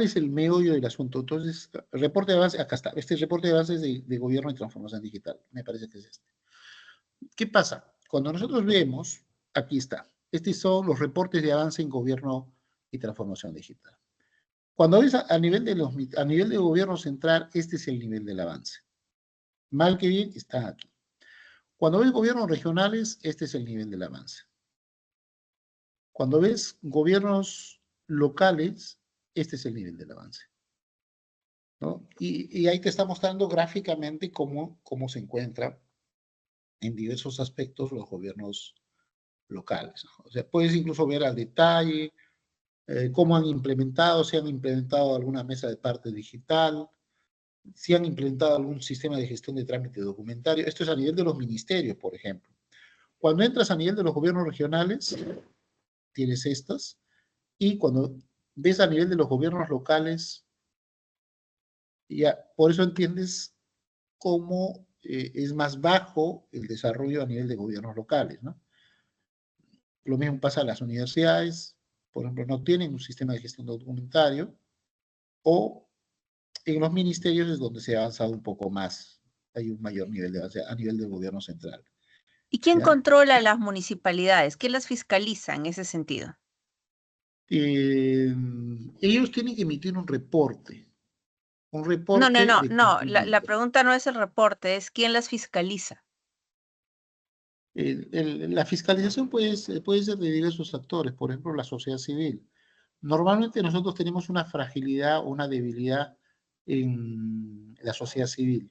Speaker 2: es el meollo del asunto? Entonces, reporte de avance, acá está. Este es reporte de avances de gobierno y transformación digital. Me parece que es este. ¿Qué pasa? Cuando nosotros vemos, aquí está. Estos son los reportes de avance en gobierno y transformación digital. Cuando ves a nivel de gobierno central, este es el nivel del avance. Mal que bien, está aquí. Cuando ves gobiernos regionales, este es el nivel del avance. Cuando ves gobiernos locales, este es el nivel del avance, ¿no? Y ahí te está mostrando gráficamente cómo se encuentra en diversos aspectos los gobiernos locales, ¿no? O sea, puedes incluso ver al detalle cómo han implementado, si han implementado alguna mesa de parte digital, si han implementado algún sistema de gestión de trámite documentario. Esto es a nivel de los ministerios, por ejemplo. Cuando entras a nivel de los gobiernos regionales, tienes estas, y cuando ves a nivel de los gobiernos locales, ya, por eso entiendes cómo es más bajo el desarrollo a nivel de gobiernos locales, ¿no? Lo mismo pasa a las universidades, por ejemplo, no tienen un sistema de gestión documentario, o en los ministerios es donde se ha avanzado un poco más, hay un mayor nivel de avance a nivel del gobierno central.
Speaker 3: ¿Y quién
Speaker 2: ¿Ya?
Speaker 3: controla las municipalidades? ¿Quién las fiscaliza en ese sentido?
Speaker 2: Ellos tienen que emitir un reporte. Un
Speaker 3: No,
Speaker 2: reporte de
Speaker 3: la
Speaker 2: cumplimiento.
Speaker 3: pregunta no es el reporte, es quién las fiscaliza.
Speaker 2: La fiscalización puede ser de diversos actores, por ejemplo, la sociedad civil. Normalmente nosotros tenemos una fragilidad, una debilidad en la sociedad civil.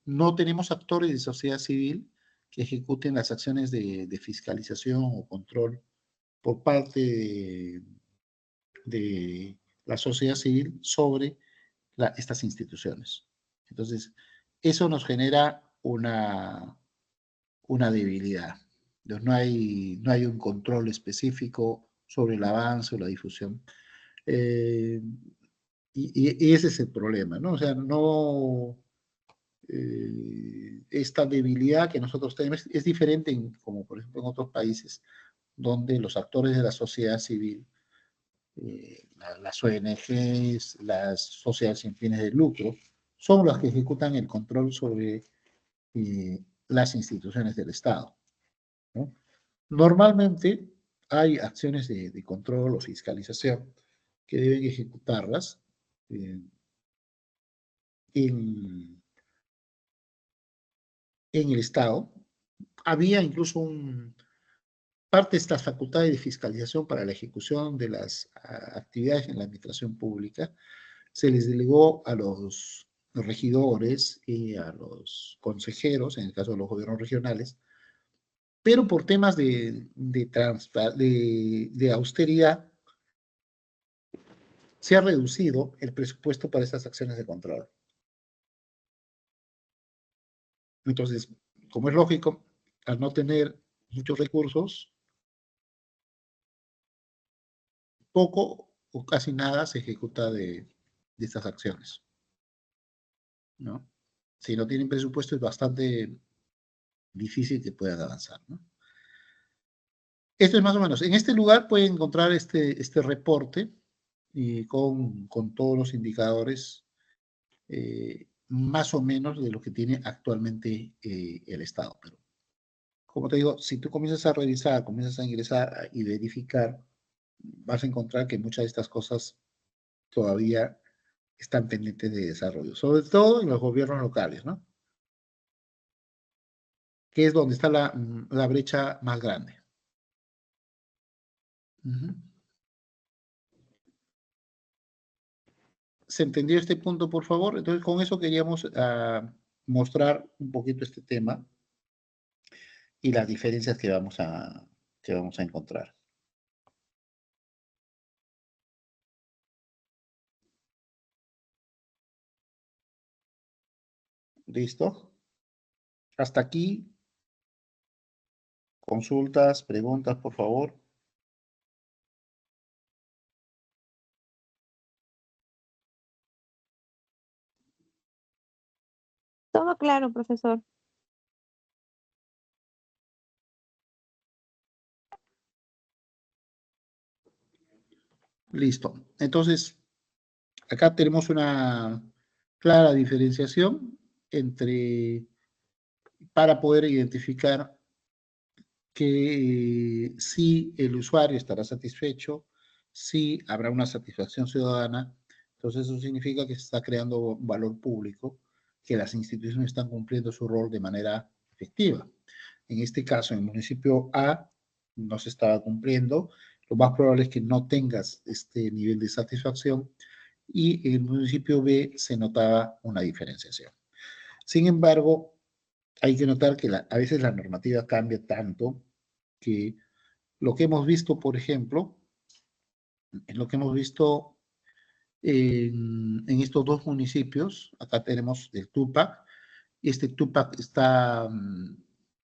Speaker 2: No tenemos actores de sociedad civil que ejecuten las acciones de fiscalización o control por parte de la sociedad civil sobre estas instituciones. Entonces, eso nos genera una debilidad. Entonces, no hay un control específico sobre el avance o la difusión. Y ese es el problema, ¿no? O sea, no... esta debilidad que nosotros tenemos es diferente, como por ejemplo en otros países, donde los actores de la sociedad civil, las ONGs, las sociedades sin fines de lucro, son las que ejecutan el control sobre las instituciones del Estado, ¿no? Normalmente hay acciones de control o fiscalización que deben ejecutarlas en el Estado. Había incluso parte de estas facultades de fiscalización para la ejecución de las actividades en la administración pública, se les delegó a los regidores y a los consejeros, en el caso de los gobiernos regionales, pero por temas de austeridad, se ha reducido el presupuesto para estas acciones de control. Entonces, como es lógico, al no tener muchos recursos, poco o casi nada se ejecuta de estas acciones, ¿no? Si no tienen presupuesto es bastante difícil que puedan avanzar, ¿no? Esto es más o menos. En este lugar pueden encontrar este reporte con todos los indicadores más o menos de lo que tiene actualmente el Estado. Pero, como te digo, si tú comienzas a revisar, comienzas a ingresar y verificar, vas a encontrar que muchas de estas cosas todavía están pendientes de desarrollo, sobre todo en los gobiernos locales, ¿no? Que es donde está la brecha más grande. ¿Se entendió este punto, por favor? Entonces, con eso queríamos mostrar un poquito este tema y las diferencias que vamos a encontrar. ¿Listo? Hasta aquí. Consultas, preguntas, por favor.
Speaker 6: Todo claro, profesor.
Speaker 2: Listo. Entonces, acá tenemos una clara diferenciación para poder identificar que si el usuario estará satisfecho, si habrá una satisfacción ciudadana, entonces eso significa que se está creando valor público, que las instituciones están cumpliendo su rol de manera efectiva. En este caso, en el municipio A no se estaba cumpliendo, lo más probable es que no tengas este nivel de satisfacción y en el municipio B se notaba una diferenciación. Sin embargo, hay que notar que a veces la normativa cambia tanto que lo que hemos visto, por ejemplo, lo que hemos visto en estos dos municipios, acá tenemos el Tupac, este Tupac está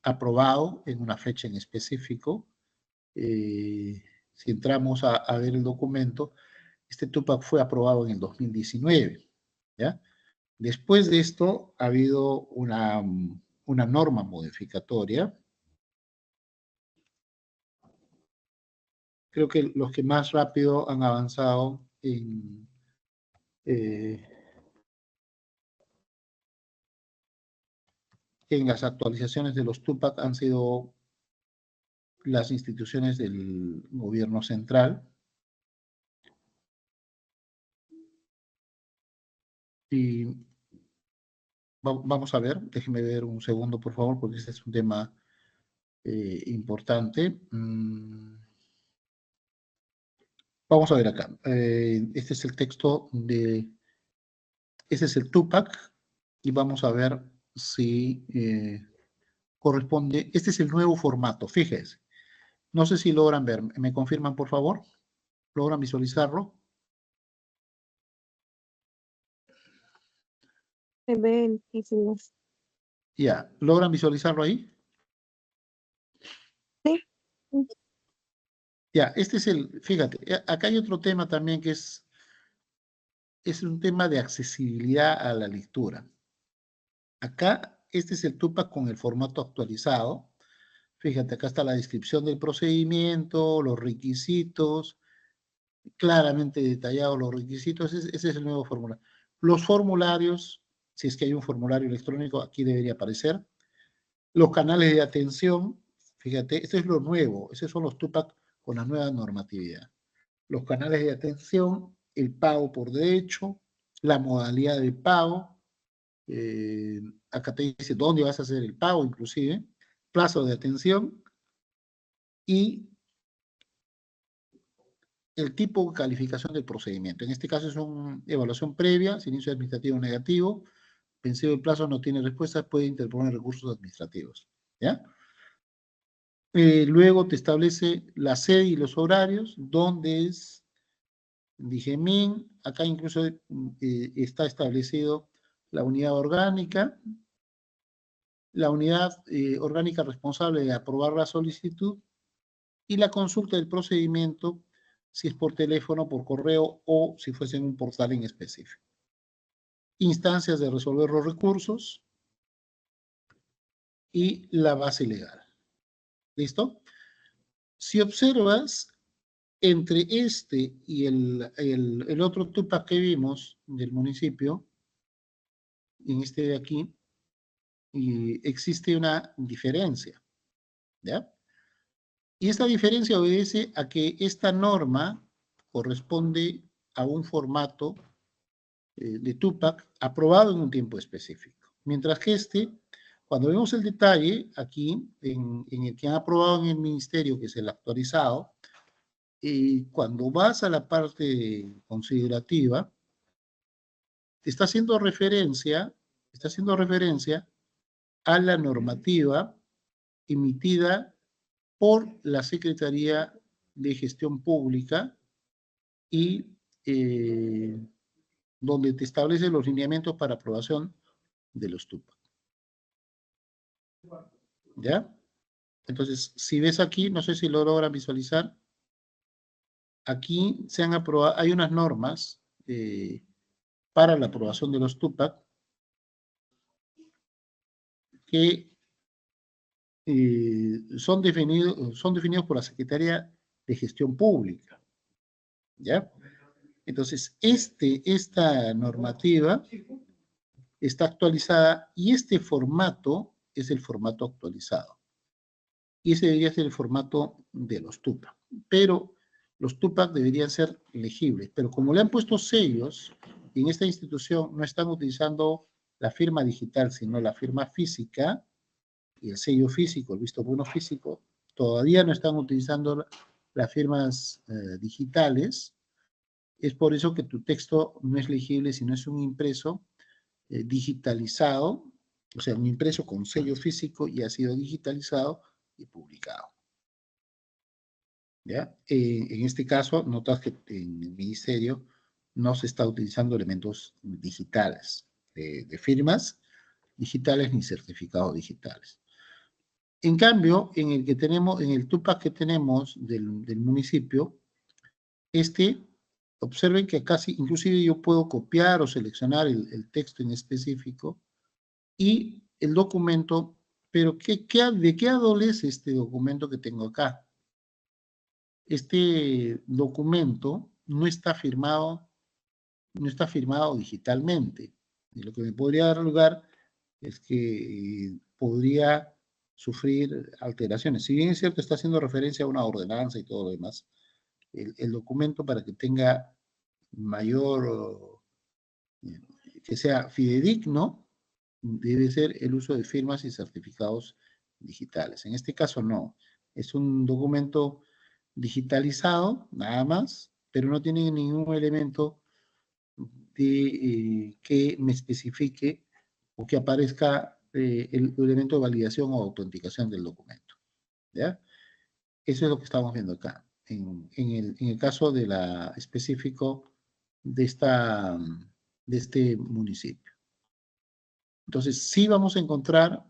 Speaker 2: aprobado en una fecha en específico. Si entramos a ver el documento, este Tupac fue aprobado en el 2019, ¿ya? Después de esto ha habido una norma modificatoria. Creo que los que más rápido han avanzado en las actualizaciones de los Tupac han sido las instituciones del gobierno central. Y vamos a ver, déjenme ver un segundo, por favor, porque este es un tema importante. Vamos a ver acá. Este es el texto este es el Tupac, y vamos a ver si corresponde. Este es el nuevo formato, fíjense. No sé si logran ver. ¿Me confirman, por favor? ¿Logran visualizarlo?
Speaker 6: Se ve el título.
Speaker 2: Ya, ¿logran visualizarlo ahí?
Speaker 6: Sí.
Speaker 2: Ya, este es fíjate, acá hay otro tema también que es un tema de accesibilidad a la lectura. Acá, este es el Tupac con el formato actualizado. Fíjate, acá está la descripción del procedimiento, los requisitos, claramente detallados los requisitos. Ese es el nuevo formulario. Los formularios, si es que hay un formulario electrónico, aquí debería aparecer. Los canales de atención, fíjate, esto es lo nuevo. Esos son los Tupac con la nueva normatividad. Los canales de atención, el pago por derecho, la modalidad de pago. Acá te dice dónde vas a hacer el pago, inclusive, plazo de atención y el tipo de calificación del procedimiento. En este caso es una evaluación previa, si inicio administrativo negativo, vencido el plazo, no tiene respuesta, puede interponer recursos administrativos. ¿Ya? Luego te establece la sede y los horarios, donde es Digemin, acá incluso está establecido la unidad orgánica, orgánica responsable de aprobar la solicitud y la consulta del procedimiento si es por teléfono, por correo o si fuese en un portal en específico. Instancias de resolver los recursos y la base legal. ¿Listo? Si observas, entre este y el otro Tupac que vimos del municipio, en este de aquí, existe una diferencia, ¿ya? Y esta diferencia obedece a que esta norma corresponde a un formato de Tupac aprobado en un tiempo específico. Mientras que cuando vemos el detalle aquí, en el que han aprobado en el ministerio, que es el actualizado, cuando vas a la parte considerativa, está haciendo referencia a la normativa emitida por la Secretaría de Gestión Pública y donde te establece los lineamientos para aprobación de los Tupac. ¿Ya? Entonces, si ves aquí, no sé si lo logran visualizar, aquí se han aprobado, hay unas normas para la aprobación de los Tupac que son definidos por la Secretaría de Gestión Pública. ¿Ya? Entonces, esta normativa está actualizada y este formato es el formato actualizado. Y ese debería ser el formato de los Tupac. Pero los Tupac deberían ser legibles. Pero como le han puesto sellos, y en esta institución no están utilizando la firma digital, sino la firma física, y el sello físico, el visto bueno físico, todavía no están utilizando las firmas digitales. Es por eso que tu texto no es legible, sino es un impreso digitalizado, o sea, un impreso con sello físico y ha sido digitalizado y publicado. ¿Ya? En este caso, notas que en el ministerio no se está utilizando elementos digitales, de firmas digitales ni certificados digitales. En cambio, en el Tupac que tenemos del municipio, observen que casi, inclusive yo puedo copiar o seleccionar el texto en específico y el documento, pero ¿de qué adolece este documento que tengo acá? Este documento no está firmado digitalmente. Y lo que me podría dar lugar es que podría sufrir alteraciones. Si bien es cierto, está haciendo referencia a una ordenanza y todo lo demás, el documento para que tenga mayor, que sea fidedigno, debe ser el uso de firmas y certificados digitales. En este caso no, es un documento digitalizado, nada más, pero no tiene ningún elemento que me especifique o que aparezca el elemento de validación o autenticación del documento. ¿Ya? Eso es lo que estamos viendo acá, en el caso específico de este municipio. Entonces, sí vamos a encontrar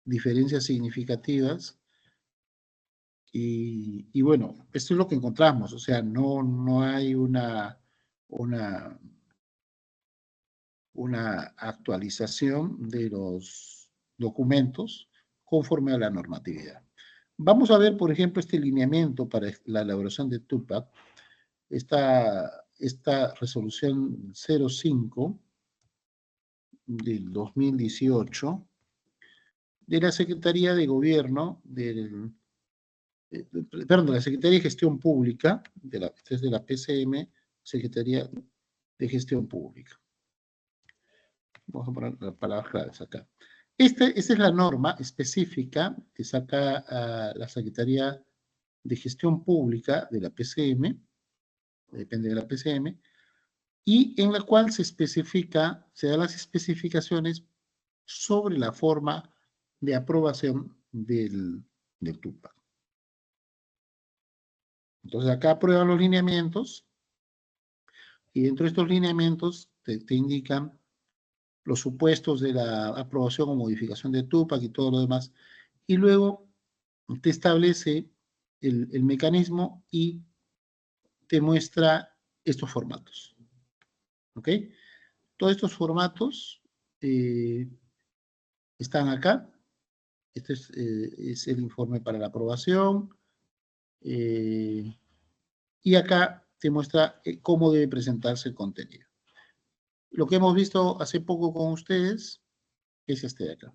Speaker 2: diferencias significativas y bueno, esto es lo que encontramos, o sea, no hay una actualización de los documentos conforme a la normatividad. Vamos a ver, por ejemplo, este lineamiento para la elaboración de Tupac, esta resolución 05 del 2018 de la Secretaría de Gobierno, perdón, de la Secretaría de Gestión Pública, desde la PCM, Secretaría de Gestión Pública. Vamos a poner las palabras claves acá. Esta es la norma específica que saca la Secretaría de Gestión Pública de la PCM, depende de la PCM, y en la cual se dan las especificaciones sobre la forma de aprobación del Tupac. Entonces acá aprueban los lineamientos y dentro de estos lineamientos te indican los supuestos de la aprobación o modificación de Tupac y todo lo demás. Y luego te establece el mecanismo y te muestra estos formatos. ¿Ok? Todos estos formatos están acá. Este es el informe para la aprobación. Y acá te muestra cómo debe presentarse el contenido. Lo que hemos visto hace poco con ustedes es este de acá.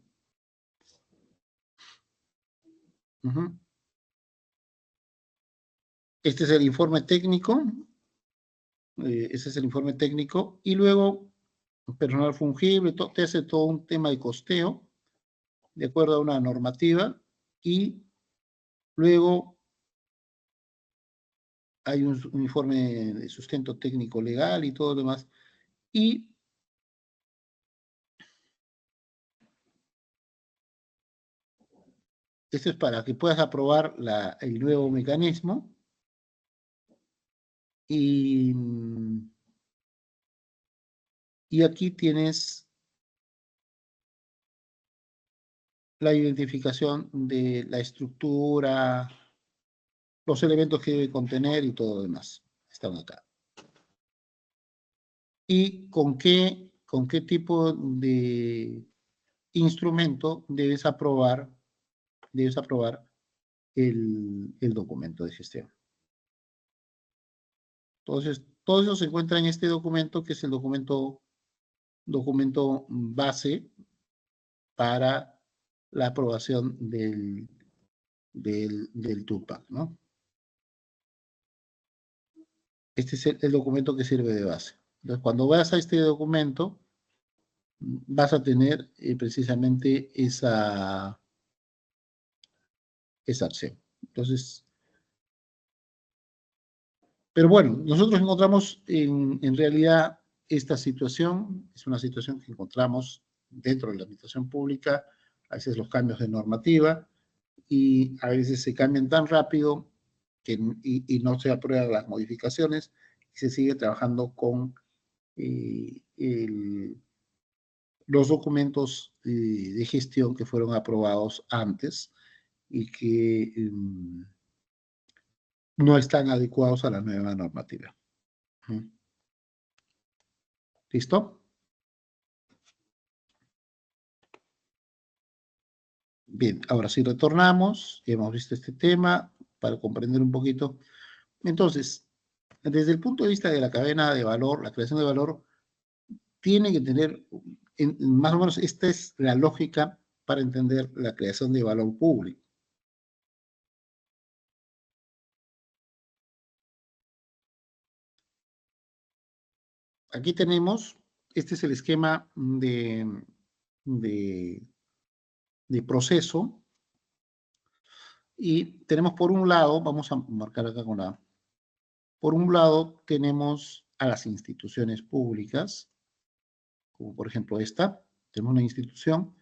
Speaker 2: Este es el informe técnico. Ese es el informe técnico. Y luego personal fungible, te hace todo un tema de costeo, de acuerdo a una normativa, y luego hay un informe de sustento técnico legal y todo lo demás, y esto es para que puedas aprobar el nuevo mecanismo, y aquí tienes la identificación de la estructura, los elementos que debe contener y todo lo demás. Están acá. Y con qué tipo de instrumento debes aprobar el documento de gestión. Entonces, todo eso se encuentra en este documento, que es el documento base para la aprobación del TUPAC, ¿no? Este es el documento que sirve de base. Entonces, cuando vas a este documento, vas a tener precisamente esa acción. Entonces, pero bueno, nosotros encontramos en realidad esta situación, es una situación que encontramos dentro de la administración pública, a veces los cambios de normativa, y a veces se cambian tan rápido y no se aprueban las modificaciones, y se sigue trabajando con los documentos de gestión que fueron aprobados antes y que no están adecuados a la nueva normativa. ¿Listo? Bien, ahora sí retornamos, hemos visto este tema para comprender un poquito. Entonces, desde el punto de vista de la cadena de valor, la creación de valor tiene que tener, más o menos, esta es la lógica para entender la creación de valor público. Aquí tenemos, este es el esquema de proceso, y tenemos por un lado, vamos a marcar acá con la, por un lado tenemos a las instituciones públicas, como por ejemplo esta, tenemos una institución,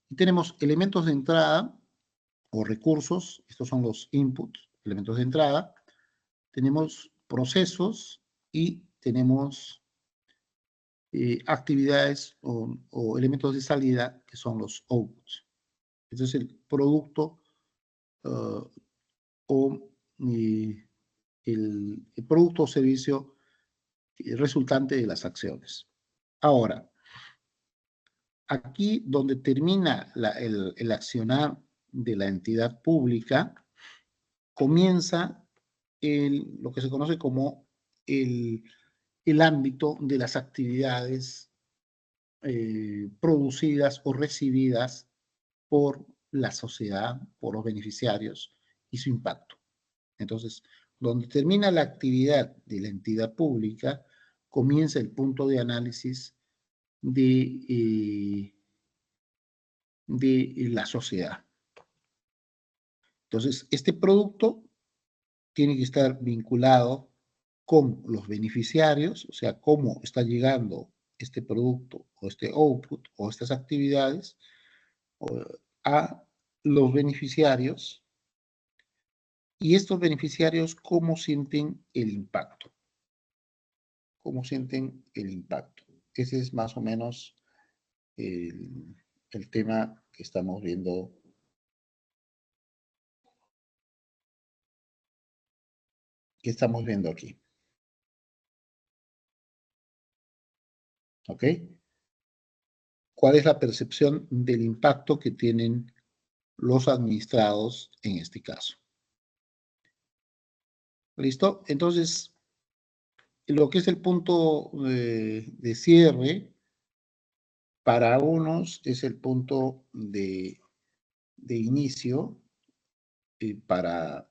Speaker 2: y tenemos elementos de entrada o recursos, estos son los inputs, elementos de entrada, tenemos procesos y tenemos actividades o elementos de salida que son los outputs. Este es el producto o el producto o servicio resultante de las acciones. Ahora, aquí donde termina el accionar de la entidad pública, comienza lo que se conoce como el ámbito de las actividades producidas o recibidas por la sociedad, por los beneficiarios y su impacto. Entonces, donde termina la actividad de la entidad pública, comienza el punto de análisis de la sociedad. Entonces, este producto tiene que estar vinculado con los beneficiarios, o sea, cómo está llegando este producto o este output o estas actividades a los beneficiarios, y estos beneficiarios cómo sienten el impacto. Cómo sienten el impacto. Ese es más o menos el tema que estamos viendo. Que estamos viendo aquí. ¿Ok? ¿Cuál es la percepción del impacto que tienen los administrados en este caso? ¿Listo? Entonces, lo que es el punto de cierre, para unos es el punto de inicio para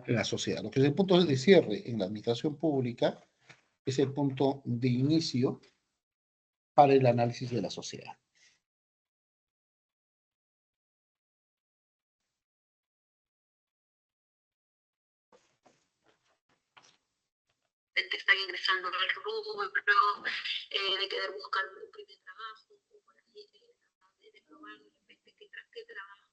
Speaker 2: la sociedad. Lo que es el punto de cierre en la administración pública es el punto de inicio para el análisis de la sociedad.
Speaker 7: Están ingresando al rubro, de querer buscar un primer trabajo, o por así de probar de repente qué trabajo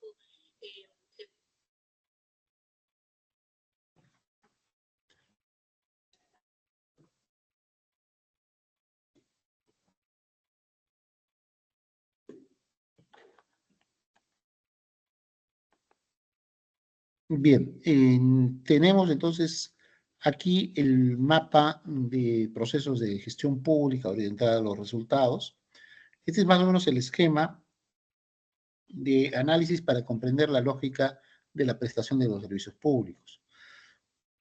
Speaker 2: Bien, tenemos entonces aquí el mapa de procesos de gestión pública orientada a los resultados. Este es más o menos el esquema de análisis para comprender la lógica de la prestación de los servicios públicos.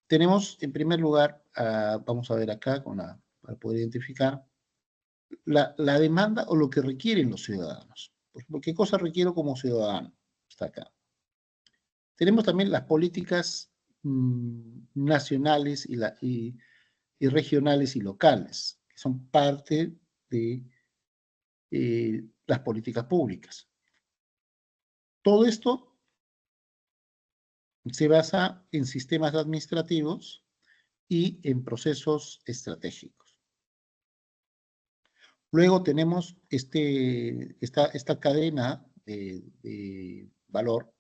Speaker 2: Tenemos, en primer lugar, vamos a ver acá para poder identificar la demanda o lo que requieren los ciudadanos. Por ejemplo, ¿qué cosa requiero como ciudadano? Está acá. Tenemos también las políticas nacionales y regionales y locales, que son parte de las políticas públicas. Todo esto se basa en sistemas administrativos y en procesos estratégicos. Luego tenemos esta cadena de valor,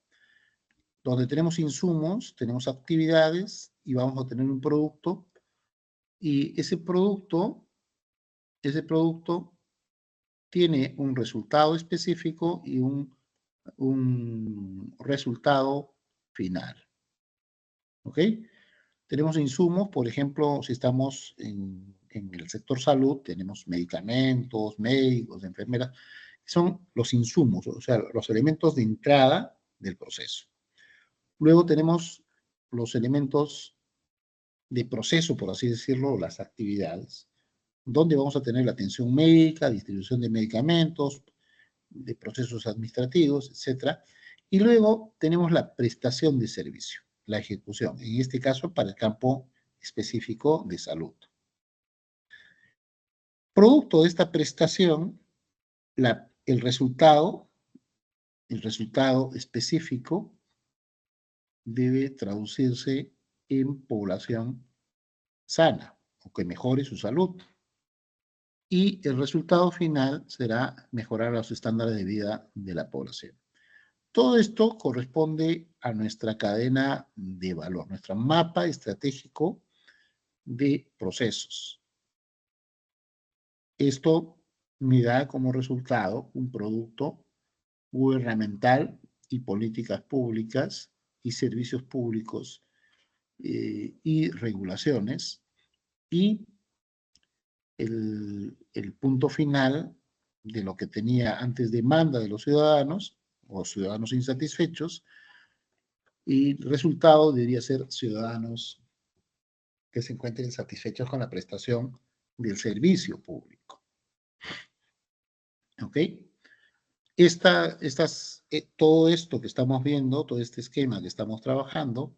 Speaker 2: donde tenemos insumos, tenemos actividades y vamos a tener un producto, y ese producto tiene un resultado específico y un resultado final. ¿Ok? Tenemos insumos, por ejemplo, si estamos en el sector salud, tenemos medicamentos, médicos, enfermeras, son los insumos, o sea, los elementos de entrada del proceso. Luego tenemos los elementos de proceso, por así decirlo, las actividades, donde vamos a tener la atención médica, distribución de medicamentos, de procesos administrativos, etc. Y luego tenemos la prestación de servicio, la ejecución, en este caso para el campo específico de salud. Producto de esta prestación, el resultado específico debe traducirse en población sana o que mejore su salud. Y el resultado final será mejorar los estándares de vida de la población. Todo esto corresponde a nuestra cadena de valor, nuestro mapa estratégico de procesos. Esto me da como resultado un producto gubernamental y políticas públicas y servicios públicos y regulaciones, y el punto final de lo que tenía antes demanda de los ciudadanos o ciudadanos insatisfechos, y el resultado debería ser ciudadanos que se encuentren satisfechos con la prestación del servicio público. ¿Ok? Todo esto que estamos viendo, todo este esquema que estamos trabajando,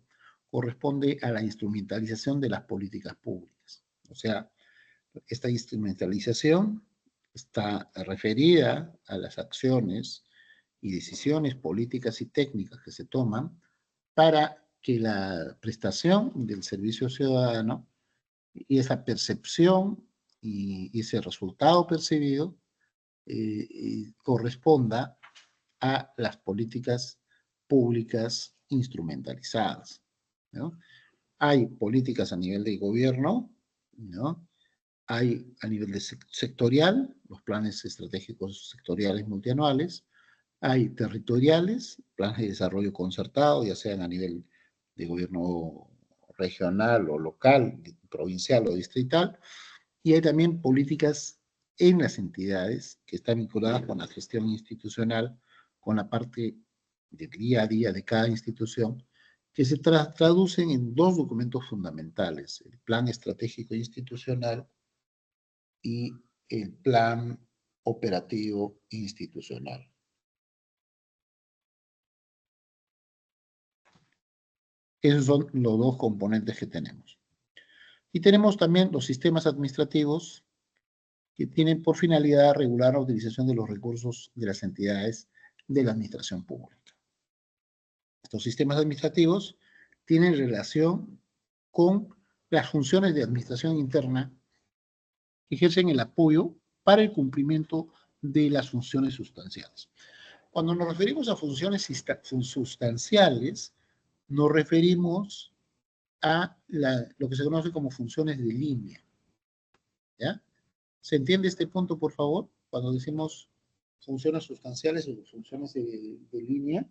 Speaker 2: corresponde a la instrumentalización de las políticas públicas. O sea, esta instrumentalización está referida a las acciones y decisiones políticas y técnicas que se toman para que la prestación del servicio ciudadano y esa percepción y ese resultado percibido corresponda a las políticas públicas instrumentalizadas, ¿no? Hay políticas a nivel de gobierno, ¿no? Hay a nivel de sectorial, los planes estratégicos sectoriales multianuales, hay territoriales, planes de desarrollo concertado, ya sean a nivel de gobierno regional o local, provincial o distrital, y hay también políticas en las entidades que están vinculadas con la gestión institucional, con la parte del día a día de cada institución, que se traducen en dos documentos fundamentales: el Plan Estratégico Institucional y el Plan Operativo Institucional. Esos son los dos componentes que tenemos. Y tenemos también los sistemas administrativos que tienen por finalidad regular la utilización de los recursos de las entidades de la administración pública. Estos sistemas administrativos tienen relación con las funciones de administración interna que ejercen el apoyo para el cumplimiento de las funciones sustanciales. Cuando nos referimos a funciones sustanciales, nos referimos a lo que se conoce como funciones de línea. ¿Ya? ¿Se entiende este punto, por favor? Cuando decimos funciones sustanciales o funciones de línea.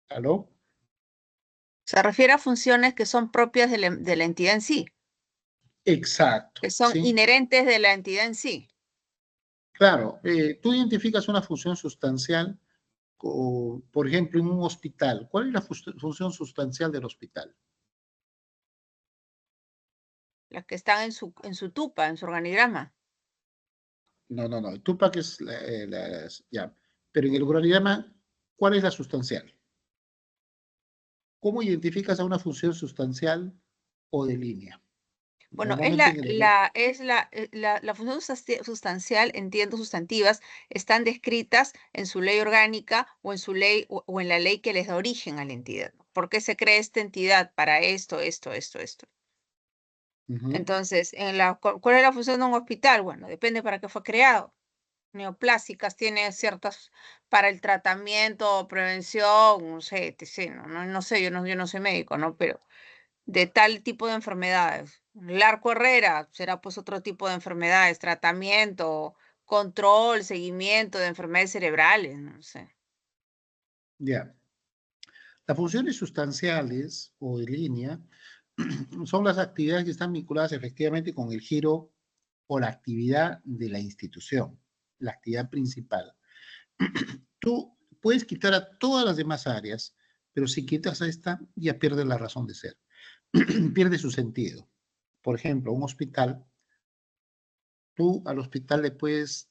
Speaker 2: ¿Aló?
Speaker 3: Se refiere a funciones que son propias de la entidad en sí,
Speaker 2: Exacto.
Speaker 3: que son
Speaker 2: ¿sí?
Speaker 3: inherentes de la entidad en sí.
Speaker 2: Claro, tú identificas una función sustancial, por ejemplo, en un hospital. ¿Cuál es la función sustancial del hospital?
Speaker 3: Las que están en su TUPA, en su organigrama.
Speaker 2: No. El TUPAC es ya. Pero en el organigrama, ¿cuál es la sustancial? ¿Cómo identificas a una función sustancial o de línea?
Speaker 3: Bueno, es
Speaker 2: Normalmente
Speaker 3: la función sustancial, entiendo, sustantivas, están descritas en su ley orgánica o en su ley o en la ley que les da origen a la entidad. ¿Por qué se crea esta entidad para esto?
Speaker 2: Ujú.
Speaker 3: Entonces, ¿cuál es la función de un hospital? Bueno, depende para qué fue creado. Neoplásicas tiene ciertas para el tratamiento, prevención, no sé, etc. No sé, yo no soy médico, ¿no? Pero de tal tipo de enfermedades. El arco Herrera será pues otro tipo de enfermedades, tratamiento, control, seguimiento de enfermedades cerebrales, no sé.
Speaker 2: Ya. Las funciones sustanciales o de línea son las actividades que están vinculadas efectivamente con el giro o la actividad de la institución, la actividad principal. Tú puedes quitar a todas las demás áreas, pero si quitas a esta, ya pierde la razón de ser, pierde su sentido. Por ejemplo, un hospital, tú al hospital le puedes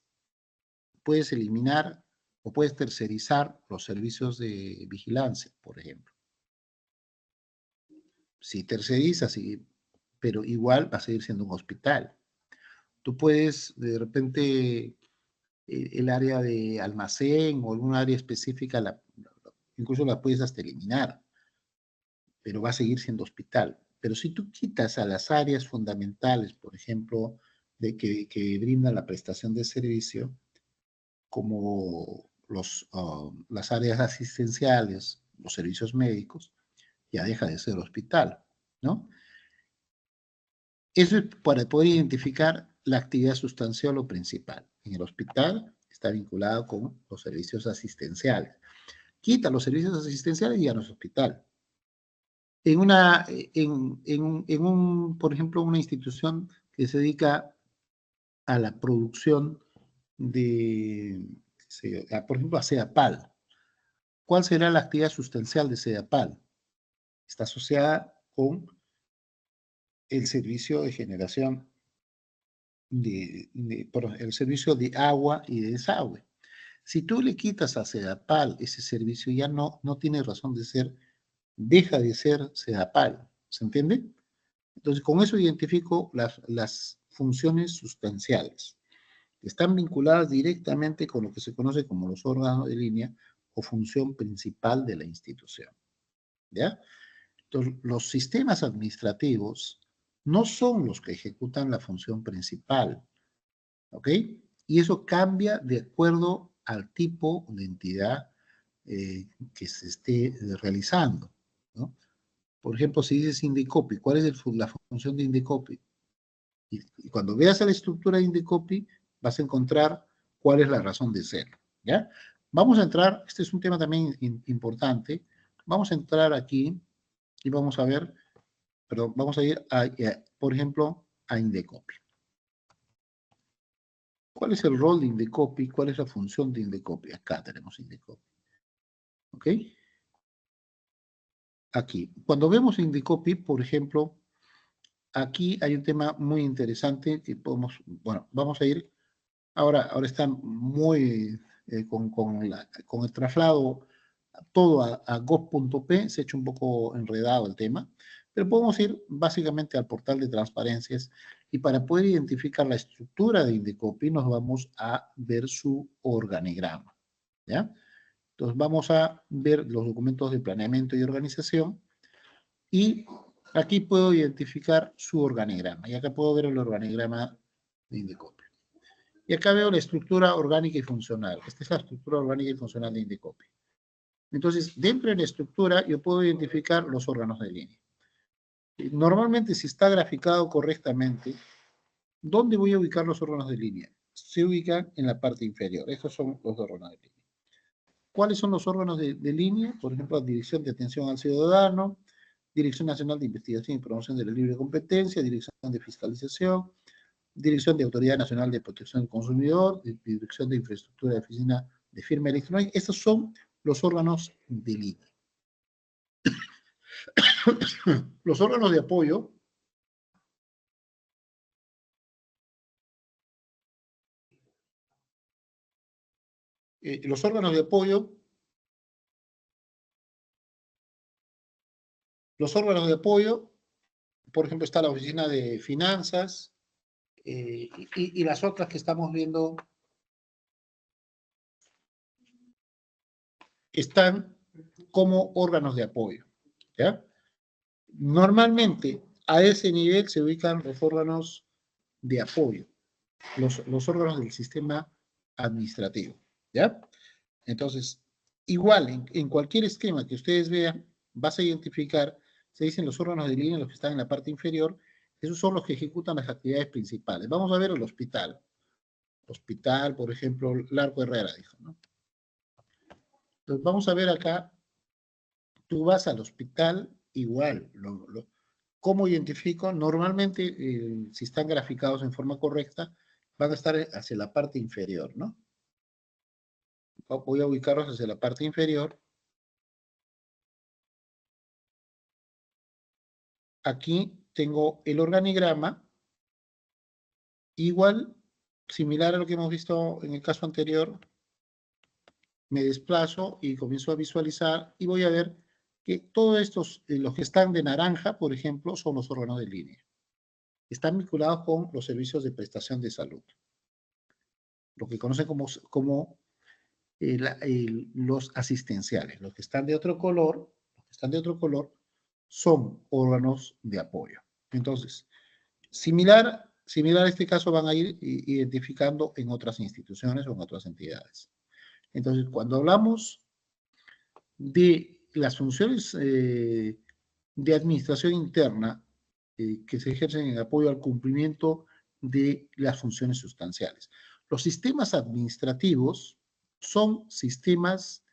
Speaker 2: eliminar o puedes tercerizar los servicios de vigilancia, por ejemplo. Si tercerizas, pero igual va a seguir siendo un hospital. Tú puedes, de repente, el área de almacén o algún área específica, incluso la puedes hasta eliminar, pero va a seguir siendo hospital. Pero si tú quitas a las áreas fundamentales, por ejemplo, de que brindan la prestación de servicio, como las áreas asistenciales, los servicios médicos, ya deja de ser hospital, ¿no? Eso es para poder identificar la actividad sustancial o principal. En el hospital está vinculado con los servicios asistenciales. Quita los servicios asistenciales y ya no es hospital. Por ejemplo, una institución que se dedica a la producción por ejemplo, a CEDAPAL. ¿Cuál será la actividad sustancial de CEDAPAL? Está asociada con el servicio de generación el servicio de agua y de desagüe. Si tú le quitas a CEDAPAL ese servicio, ya no tiene razón de ser, deja de ser CEDAPAL. ¿Se entiende? Entonces, con eso identifico las funciones sustanciales. Están vinculadas directamente con lo que se conoce como los órganos de línea o función principal de la institución. ¿Ya? Entonces, los sistemas administrativos no son los que ejecutan la función principal, ¿ok? Y eso cambia de acuerdo al tipo de entidad que se esté realizando, ¿no? Por ejemplo, si dices Indecopi, ¿cuál es la función de Indecopi? Y cuando veas a la estructura de Indecopi, vas a encontrar cuál es la razón de ser, ¿ya? Vamos a entrar, este es un tema también importante, vamos a entrar aquí y vamos a ver, perdón, vamos a ir, por ejemplo, a Indecopi. ¿Cuál es el rol de Indecopi? ¿Cuál es la función de Indecopi? Acá tenemos Indecopi. ¿Ok? Aquí. Cuando vemos Indecopi, por ejemplo, aquí hay un tema muy interesante que podemos, bueno, vamos a ir, ahora está muy, con el traslado todo a gov.p, se ha hecho un poco enredado el tema, Pero podemos ir básicamente al portal de transparencias y para poder identificar la estructura de Indecopi nos vamos a ver su organigrama, ¿ya? Entonces vamos a ver los documentos de planeamiento y organización y aquí puedo identificar su organigrama y acá puedo ver el organigrama de Indecopi. Y acá veo la estructura orgánica y funcional. Esta es la estructura orgánica y funcional de Indecopi. Entonces, dentro de la estructura yo puedo identificar los órganos de línea. Normalmente, si está graficado correctamente, ¿dónde voy a ubicar los órganos de línea? Se ubican en la parte inferior. Estos son los órganos de línea. ¿Cuáles son los órganos de línea? Por ejemplo, Dirección de Atención al Ciudadano, Dirección Nacional de Investigación y Promoción de la Libre Competencia, Dirección de Fiscalización, Dirección de Autoridad Nacional de Protección del Consumidor, Dirección de Infraestructura de Oficina de Firma Electrónica. Estos son los órganos de línea. Los órganos de apoyo los órganos de apoyo por ejemplo, está la Oficina de Finanzas y las otras que estamos viendo están como órganos de apoyo, ¿ya? Normalmente, a ese nivel se ubican los órganos de apoyo, los órganos del sistema administrativo, ¿ya? Entonces, igual, en cualquier esquema que ustedes vean, vas a identificar, se dicen los órganos de línea, los que están en la parte inferior, esos son los que ejecutan las actividades principales. Vamos a ver el hospital. Hospital, por ejemplo, Largo Herrera, dijo, ¿no? Entonces, vamos a ver acá, tú vas al hospital, igual, ¿cómo identifico? Normalmente, si están graficados en forma correcta, van a estar hacia la parte inferior, ¿no? Voy a ubicarlos hacia la parte inferior. Aquí tengo el organigrama, igual, similar a lo que hemos visto en el caso anterior. Me desplazo y comienzo a visualizar y voy a ver que todos estos, los que están de naranja, por ejemplo, son los órganos de línea. Están vinculados con los servicios de prestación de salud. Lo que conocen como los asistenciales. Los que están de otro color, son órganos de apoyo. Entonces, similar a este caso van a ir identificando en otras instituciones o en otras entidades. Entonces, cuando hablamos de las funciones de administración interna que se ejercen en apoyo al cumplimiento de las funciones sustanciales. Los sistemas administrativos son sistemas,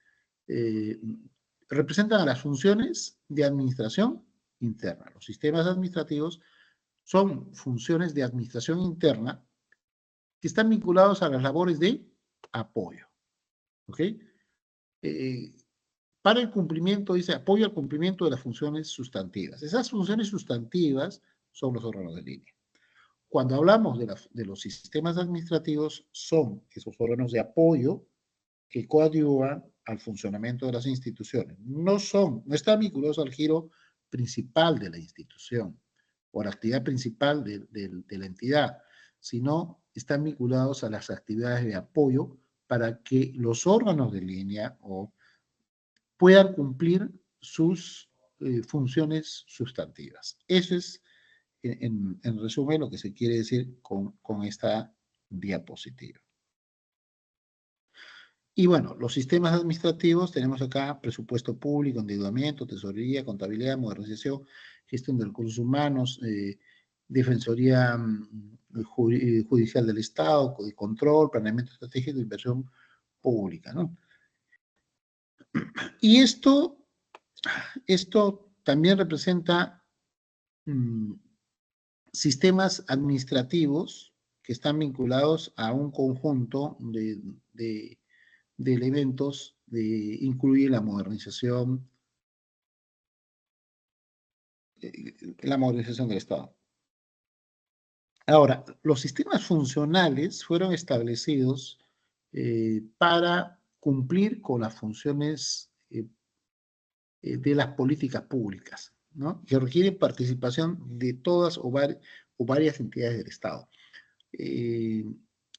Speaker 2: representan a las funciones de administración interna. Los sistemas administrativos son funciones de administración interna que están vinculados a las labores de apoyo. ¿Ok? Para el cumplimiento, dice, apoyo al cumplimiento de las funciones sustantivas. Esas funciones sustantivas son los órganos de línea. Cuando hablamos de los sistemas administrativos, son esos órganos de apoyo que coadyuvan al funcionamiento de las instituciones. No están vinculados al giro principal de la institución o a la actividad principal de la entidad, sino están vinculados a las actividades de apoyo para que los órganos de línea puedan cumplir sus funciones sustantivas. Eso es, en resumen, lo que se quiere decir con esta diapositiva. Y bueno, los sistemas administrativos, tenemos acá presupuesto público, endeudamiento, tesorería, contabilidad, modernización, gestión de recursos humanos, defensoría judicial del Estado, de control, planeamiento estratégico, inversión pública, ¿no? Y esto también representa sistemas administrativos que están vinculados a un conjunto de elementos incluye la modernización del Estado. Ahora, los sistemas funcionales fueron establecidos para cumplir con las funciones de las políticas públicas. ¿no? Que requiere participación de todas o varias entidades del Estado.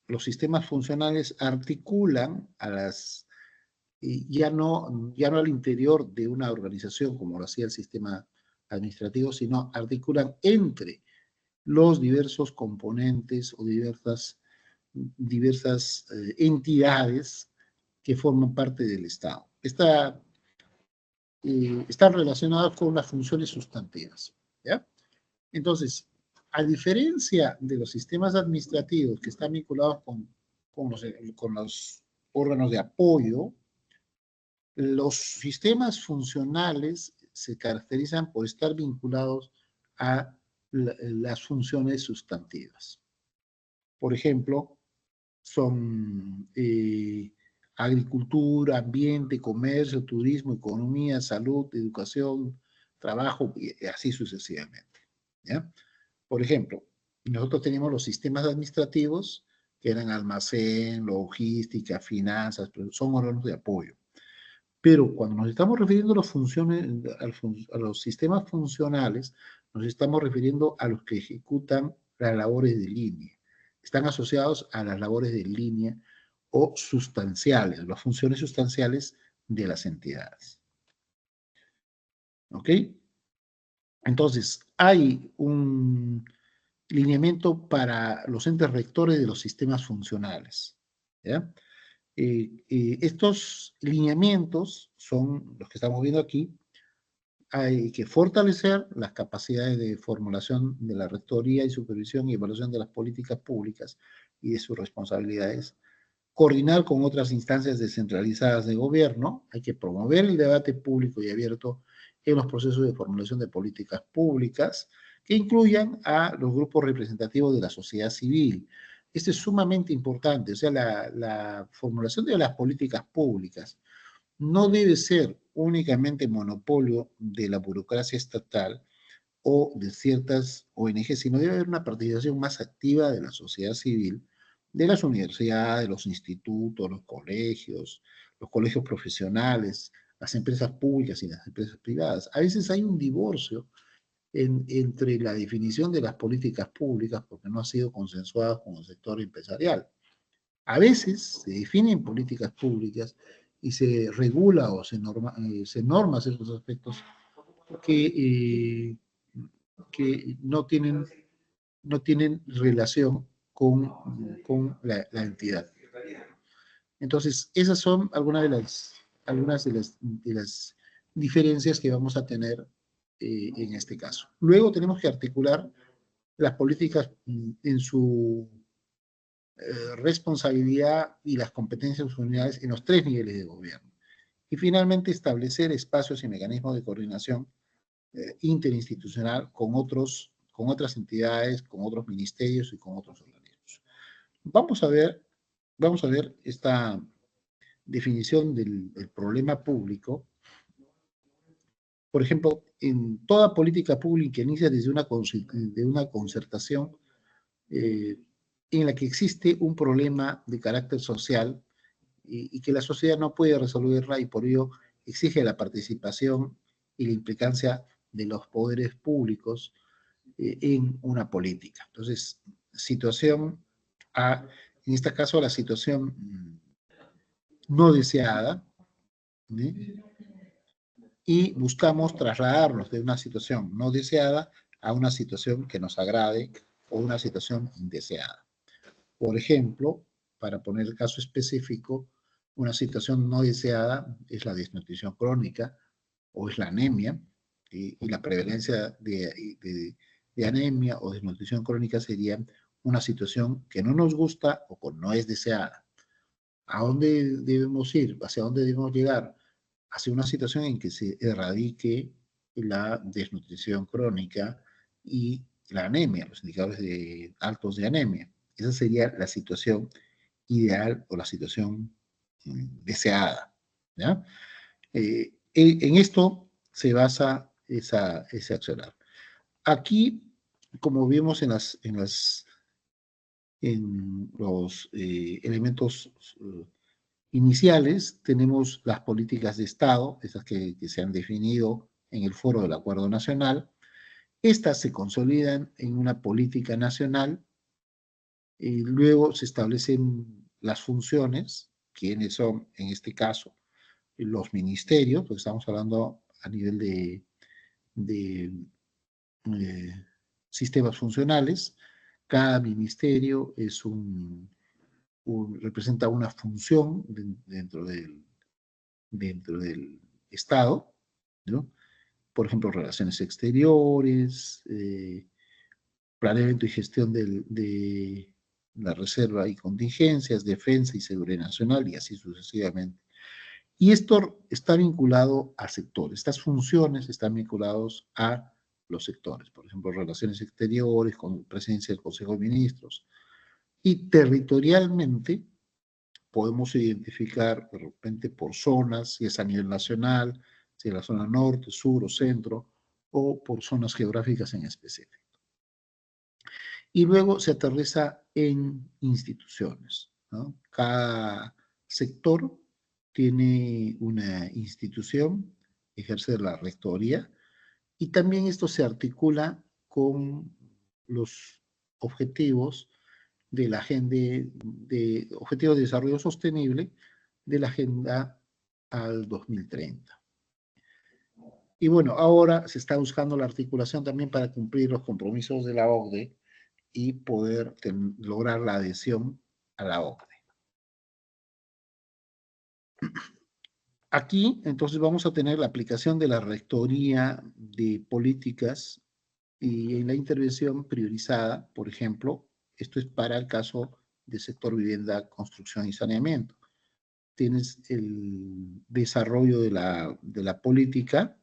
Speaker 2: Los sistemas funcionales articulan a las, ya no al interior de una organización como lo hacía el sistema administrativo, sino articulan entre los diversos componentes o diversas entidades que forman parte del Estado. Están relacionadas con las funciones sustantivas, ¿ya? Entonces, a diferencia de los sistemas administrativos que están vinculados con los órganos de apoyo, los sistemas funcionales se caracterizan por estar vinculados a las funciones sustantivas. Por ejemplo, son agricultura, ambiente, comercio, turismo, economía, salud, educación, trabajo, y así sucesivamente, ¿ya? Por ejemplo, nosotros teníamos los sistemas administrativos, que eran almacén, logística, finanzas, pero son órganos de apoyo. Pero cuando nos estamos refiriendo a los sistemas funcionales, nos estamos refiriendo a los que ejecutan las labores de línea. Están asociados a las labores de línea o sustanciales, las funciones sustanciales de las entidades. ¿Ok? Entonces, hay un lineamiento para los entes rectores de los sistemas funcionales, ¿ya? Estos lineamientos son los que estamos viendo aquí. Hay que fortalecer las capacidades de formulación de la rectoría y supervisión y evaluación de las políticas públicas y de sus responsabilidades. Coordinar con otras instancias descentralizadas de gobierno. Hay que promover el debate público y abierto en los procesos de formulación de políticas públicas que incluyan a los grupos representativos de la sociedad civil. Esto es sumamente importante, o sea, la formulación de las políticas públicas no debe ser únicamente monopolio de la burocracia estatal o de ciertas ONG, sino debe haber una participación más activa de la sociedad civil, de las universidades, los institutos, los colegios profesionales, las empresas públicas y las empresas privadas. A veces hay un divorcio entre la definición de las políticas públicas porque no ha sido consensuada con el sector empresarial. A veces se definen políticas públicas y se regula o se norma ciertos aspectos que no tienen relación con la entidad. Entonces, esas son algunas de las diferencias que vamos a tener en este caso. Luego tenemos que articular las políticas en su responsabilidad y las competencias unidades en los 3 niveles de gobierno. Y finalmente establecer espacios y mecanismos de coordinación interinstitucional con otras entidades, con otros ministerios y con otros organismos. Vamos a ver esta definición del problema público. Por ejemplo, en toda política pública que inicia desde una concertación en la que existe un problema de carácter social y que la sociedad no puede resolverla y por ello exige la participación y la implicancia de los poderes públicos en una política. Entonces, situación A, en este caso la situación no deseada, ¿sí? Y buscamos trasladarnos de una situación no deseada a una situación que nos agrade o una situación deseada. Por ejemplo, para poner el caso específico, una situación no deseada es la desnutrición crónica o es la anemia, y la prevalencia de anemia o desnutrición crónica sería una situación que no nos gusta o que no es deseada. ¿A dónde debemos ir? ¿Hacia dónde debemos llegar? Hacia una situación en que se erradique la desnutrición crónica y la anemia, los indicadores altos de anemia. Esa sería la situación ideal o la situación deseada, ¿ya? En esto se basa ese accionar. Aquí, como vimos en los elementos iniciales, tenemos las políticas de Estado, esas que se han definido en el foro del Acuerdo Nacional. Estas se consolidan en una política nacional y luego se establecen las funciones, quiénes son, en este caso, los ministerios, porque estamos hablando a nivel de sistemas funcionales. Cada ministerio es representa una función dentro del Estado, ¿no? Por ejemplo, relaciones exteriores, planeamiento y gestión de la reserva y contingencias, defensa y seguridad nacional, y así sucesivamente. Y esto está vinculado a sectores. Estas funciones están vinculadas a los sectores. Por ejemplo, relaciones exteriores, con presencia del Consejo de Ministros. Y territorialmente podemos identificar de repente por zonas, si es a nivel nacional, si es la zona norte, sur o centro, o por zonas geográficas en específico. Y luego se aterriza en instituciones, ¿no? Cada sector tiene una institución, ejerce la rectoría, y también esto se articula con los objetivos de la Agenda de Objetivos de Desarrollo Sostenible de la Agenda al 2030. Y bueno, ahora se está buscando la articulación también para cumplir los compromisos de la OCDE y poder lograr la adhesión a la OCDE. Aquí, entonces, vamos a tener la aplicación de la Rectoría de Políticas y en la intervención priorizada, por ejemplo, esto es para el caso del sector vivienda, construcción y saneamiento. Tienes el desarrollo de la política,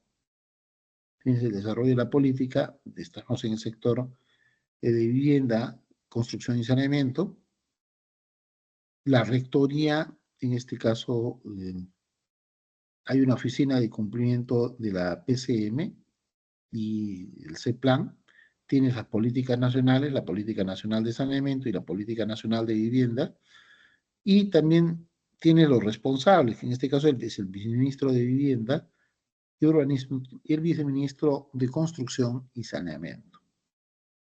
Speaker 2: estamos en el sector de vivienda, construcción y saneamiento. La rectoría, en este caso, hay una oficina de cumplimiento de la PCM y el CEPLAN. Tienes las políticas nacionales, la Política Nacional de Saneamiento y la Política Nacional de Vivienda. Y también tiene los responsables, que en este caso es el viceministro de Vivienda y Urbanismo y el viceministro de Construcción y Saneamiento.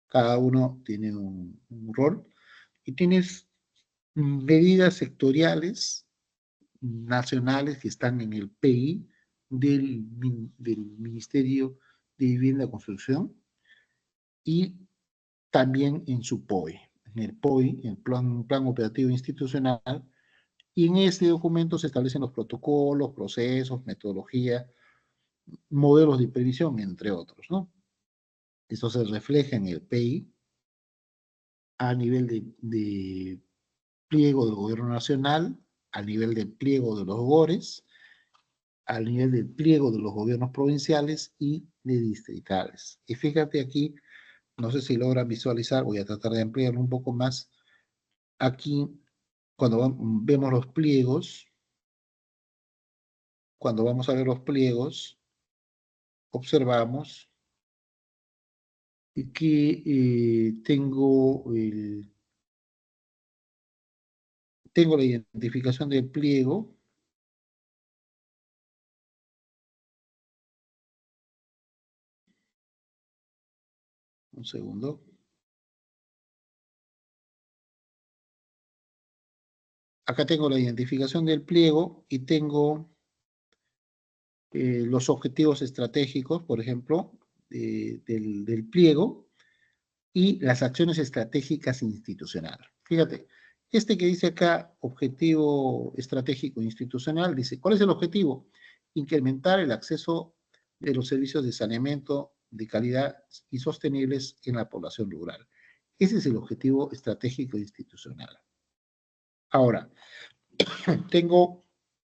Speaker 2: Cada uno tiene un rol y tienes medidas sectoriales nacionales que están en el PI del Ministerio de Vivienda y Construcción y también en su POI, en el POI, el Plan Operativo Institucional, y en este documento se establecen los protocolos, procesos, metodología, modelos de previsión, entre otros, ¿no? Esto se refleja en el PI a nivel de pliego del Gobierno Nacional, a nivel del pliego de los GORES, a nivel del pliego de los gobiernos provinciales y de distritales. Y fíjate aquí, no sé si logran visualizar, voy a tratar de ampliarlo un poco más. Aquí, cuando vemos los pliegos, cuando vamos a ver los pliegos, observamos que tengo la identificación del pliego. Un segundo. Acá tengo la identificación del pliego y tengo los objetivos estratégicos, por ejemplo, del pliego y las acciones estratégicas institucionales. Fíjate, este que dice acá, objetivo estratégico institucional, dice, ¿cuál es el objetivo? Incrementar el acceso de los servicios de saneamiento de calidad y sostenibles en la población rural. Ese es el objetivo estratégico institucional. Ahora, tengo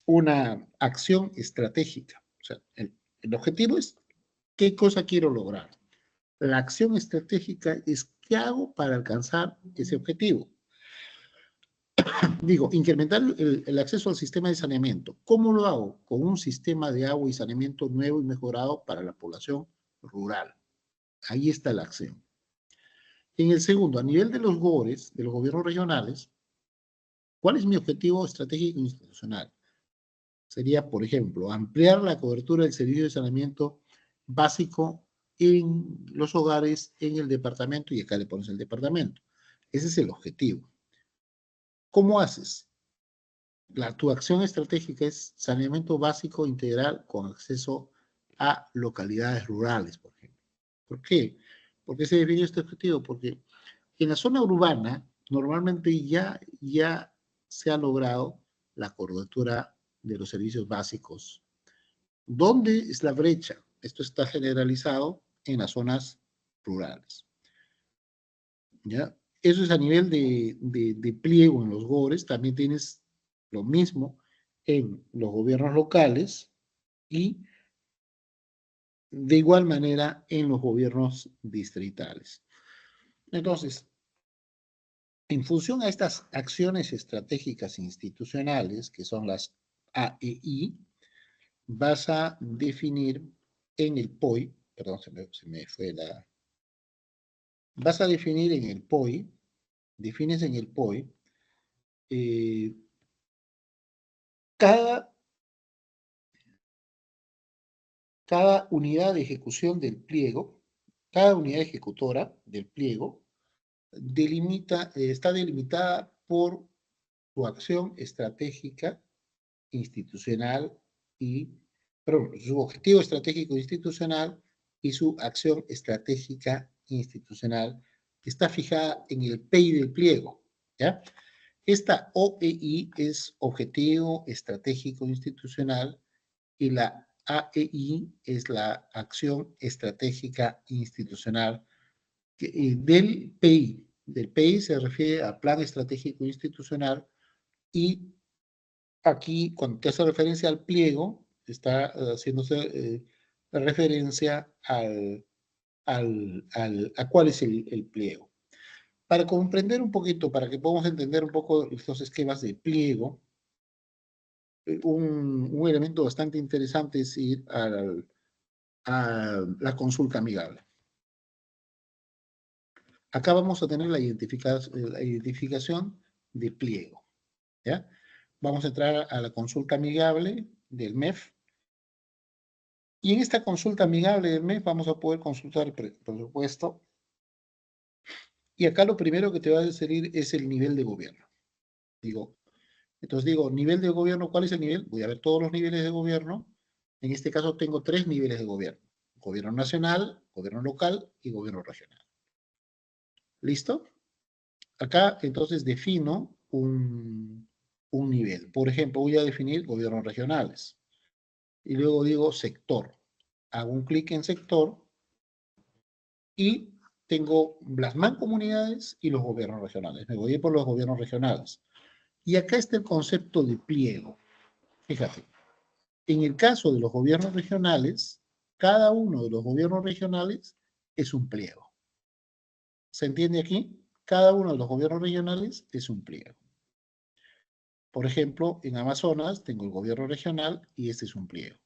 Speaker 2: una acción estratégica. O sea, el objetivo es qué cosa quiero lograr. La acción estratégica es qué hago para alcanzar ese objetivo. Digo, incrementar el acceso al sistema de saneamiento. ¿Cómo lo hago? Con un sistema de agua y saneamiento nuevo y mejorado para la población rural. Ahí está la acción. En el segundo, a nivel de los GORES, de los gobiernos regionales, ¿cuál es mi objetivo estratégico institucional? Sería, por ejemplo, ampliar la cobertura del servicio de saneamiento básico en los hogares, en el departamento, y acá le pones el departamento. Ese es el objetivo. ¿Cómo haces? Tu acción estratégica es saneamiento básico integral con acceso a localidades rurales, por ejemplo. ¿Por qué? ¿Por qué se define este objetivo? Porque en la zona urbana normalmente ya se ha logrado la cobertura de los servicios básicos. ¿Dónde es la brecha? Esto está generalizado en las zonas rurales. ¿Ya? Eso es a nivel de pliego en los GORES. También tienes lo mismo en los gobiernos locales y de igual manera en los gobiernos distritales. Entonces, en función a estas acciones estratégicas institucionales, que son las AEI, vas a definir en el POI, perdón, se me fue la... Vas a definir en el POI, defines en el POI, cada unidad de ejecución del pliego, cada unidad ejecutora del pliego, está delimitada por su acción estratégica institucional su objetivo estratégico institucional y su acción estratégica institucional está fijada en el PEI del pliego, ¿ya? Esta OEI es objetivo estratégico institucional y la AEI es la acción estratégica institucional del PEI. Del PEI se refiere a Plan Estratégico Institucional y aquí, cuando te hace referencia al pliego, está haciéndose referencia a cuál es el pliego. Para comprender un poquito, para que podamos entender un poco estos esquemas de pliego, un elemento bastante interesante es ir a la consulta amigable. Acá vamos a tener la identificación de pliego, ¿ya? Vamos a entrar a la consulta amigable del MEF. Y en esta consulta amigable del MEF vamos a poder consultar el presupuesto. Y acá lo primero que te va a salir es el nivel de gobierno. Entonces digo, nivel de gobierno, ¿cuál es el nivel? Voy a ver todos los niveles de gobierno. En este caso tengo 3 niveles de gobierno. Gobierno nacional, gobierno local y gobierno regional. ¿Listo? Acá entonces defino un nivel. Por ejemplo, voy a definir gobiernos regionales. Y luego digo sector. Hago un clic en sector y tengo las mancomunidades y los gobiernos regionales. Me voy a ir por los gobiernos regionales. Y acá está el concepto de pliego. Fíjate, en el caso de los gobiernos regionales, cada uno de los gobiernos regionales es un pliego. ¿Se entiende aquí? Cada uno de los gobiernos regionales es un pliego. Por ejemplo, en Amazonas tengo el gobierno regional y este es un pliego.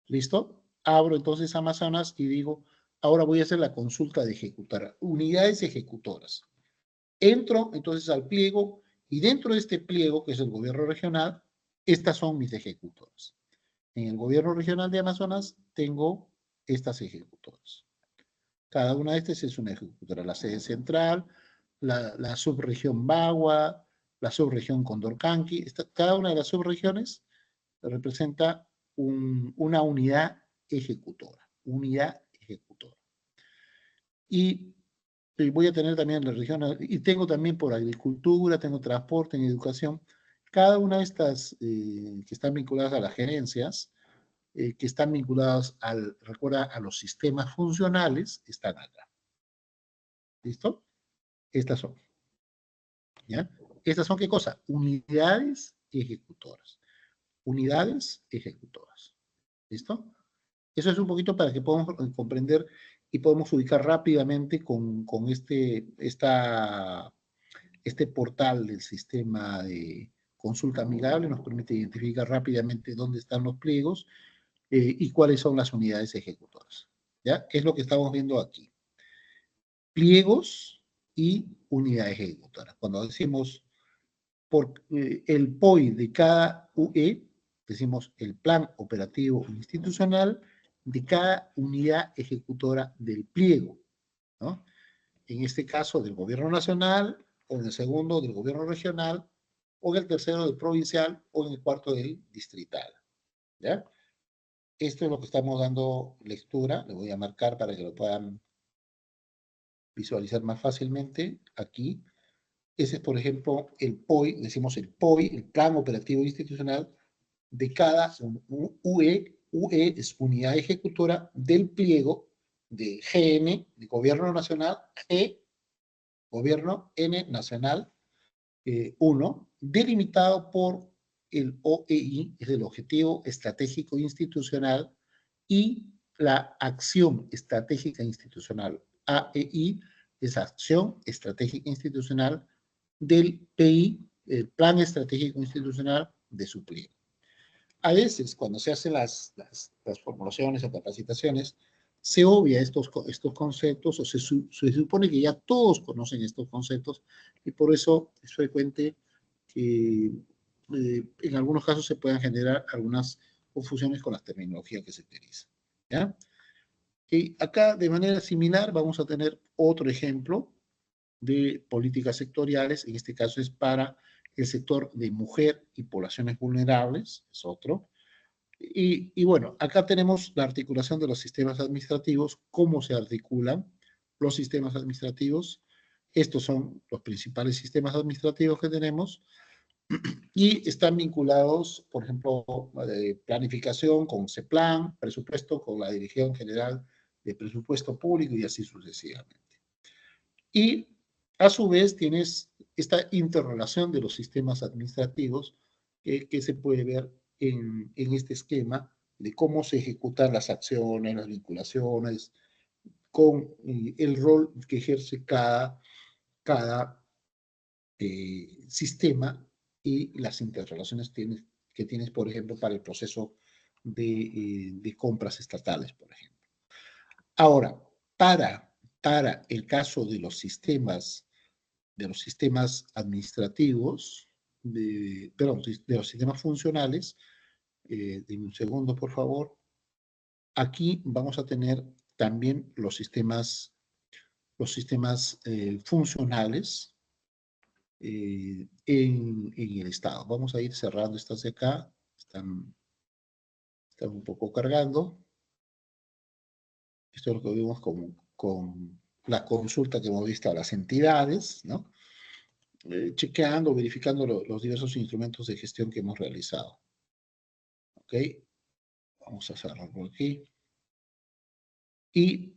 Speaker 2: ¿Listo? Abro entonces Amazonas y digo, ahora voy a hacer la consulta de ejecutar. Unidades ejecutoras. Entro entonces al pliego y dentro de este pliego, que es el gobierno regional, estas son mis ejecutoras. En el gobierno regional de Amazonas tengo estas ejecutoras. Cada una de estas es una ejecutora. La sede central, la subregión Bagua, la subregión Condorcanqui. Cada una de las subregiones representa una unidad ejecutora. Unidad ejecutora. Y voy a tener también la región, y tengo también por agricultura, tengo transporte, en educación. Cada una de estas que están vinculadas a las gerencias, que están vinculadas recuerda, a los sistemas funcionales, están acá. ¿Listo? Estas son. ¿Ya? ¿Estas son qué cosa? Unidades ejecutoras. Unidades ejecutoras. ¿Listo? Eso es un poquito para que podamos comprender y podemos ubicar rápidamente con este portal del sistema de consulta amigable. Nos permite identificar rápidamente dónde están los pliegos y cuáles son las unidades ejecutoras. ¿Ya? Es lo que estamos viendo aquí. Pliegos y unidades ejecutoras. Cuando decimos el POI de cada UE, decimos el plan operativo institucional de cada unidad ejecutora del pliego, ¿no? En este caso del gobierno nacional, o en el segundo del gobierno regional, o en el tercero del provincial, o en el cuarto del distrital, ¿ya? Esto es lo que estamos dando lectura, le voy a marcar para que lo puedan visualizar más fácilmente aquí. Ese es, por ejemplo, el POI, decimos el POI, el Plan Operativo Institucional de cada UE es unidad ejecutora del pliego de GN, de Gobierno Nacional, G, Gobierno N Nacional 1, delimitado por el OEI, es el Objetivo Estratégico Institucional, y la Acción Estratégica Institucional, AEI, es Acción Estratégica Institucional del PI, el Plan Estratégico Institucional de su pliego. A veces, cuando se hacen las formulaciones o capacitaciones, se obvia estos conceptos, o se supone que ya todos conocen estos conceptos, y por eso es frecuente que en algunos casos se puedan generar algunas confusiones con las terminologías que se utilizan, ¿ya? Y acá, de manera similar, vamos a tener otro ejemplo de políticas sectoriales. En este caso es para el sector de mujer y poblaciones vulnerables, es otro. Y bueno, acá tenemos la articulación de los sistemas administrativos, cómo se articulan los sistemas administrativos. Estos son los principales sistemas administrativos que tenemos y están vinculados, por ejemplo, planificación con CEPLAN, presupuesto con la Dirección General de Presupuesto Público y así sucesivamente. Y a su vez tienes esta interrelación de los sistemas administrativos que se puede ver en este esquema de cómo se ejecutan las acciones, las vinculaciones, con el rol que ejerce cada sistema y las interrelaciones que tienes, por ejemplo, para el proceso de compras estatales, por ejemplo. Ahora, para el caso de los sistemas administrativos, perdón, de los sistemas funcionales, dime un segundo, por favor. Aquí vamos a tener también los sistemas funcionales en el Estado. Vamos a ir cerrando estas de acá. Están un poco cargando. Esto es lo que vimos con la consulta que hemos visto a las entidades, ¿no? Chequeando, verificando los diversos instrumentos de gestión que hemos realizado. ¿Ok? Vamos a cerrar por aquí. Y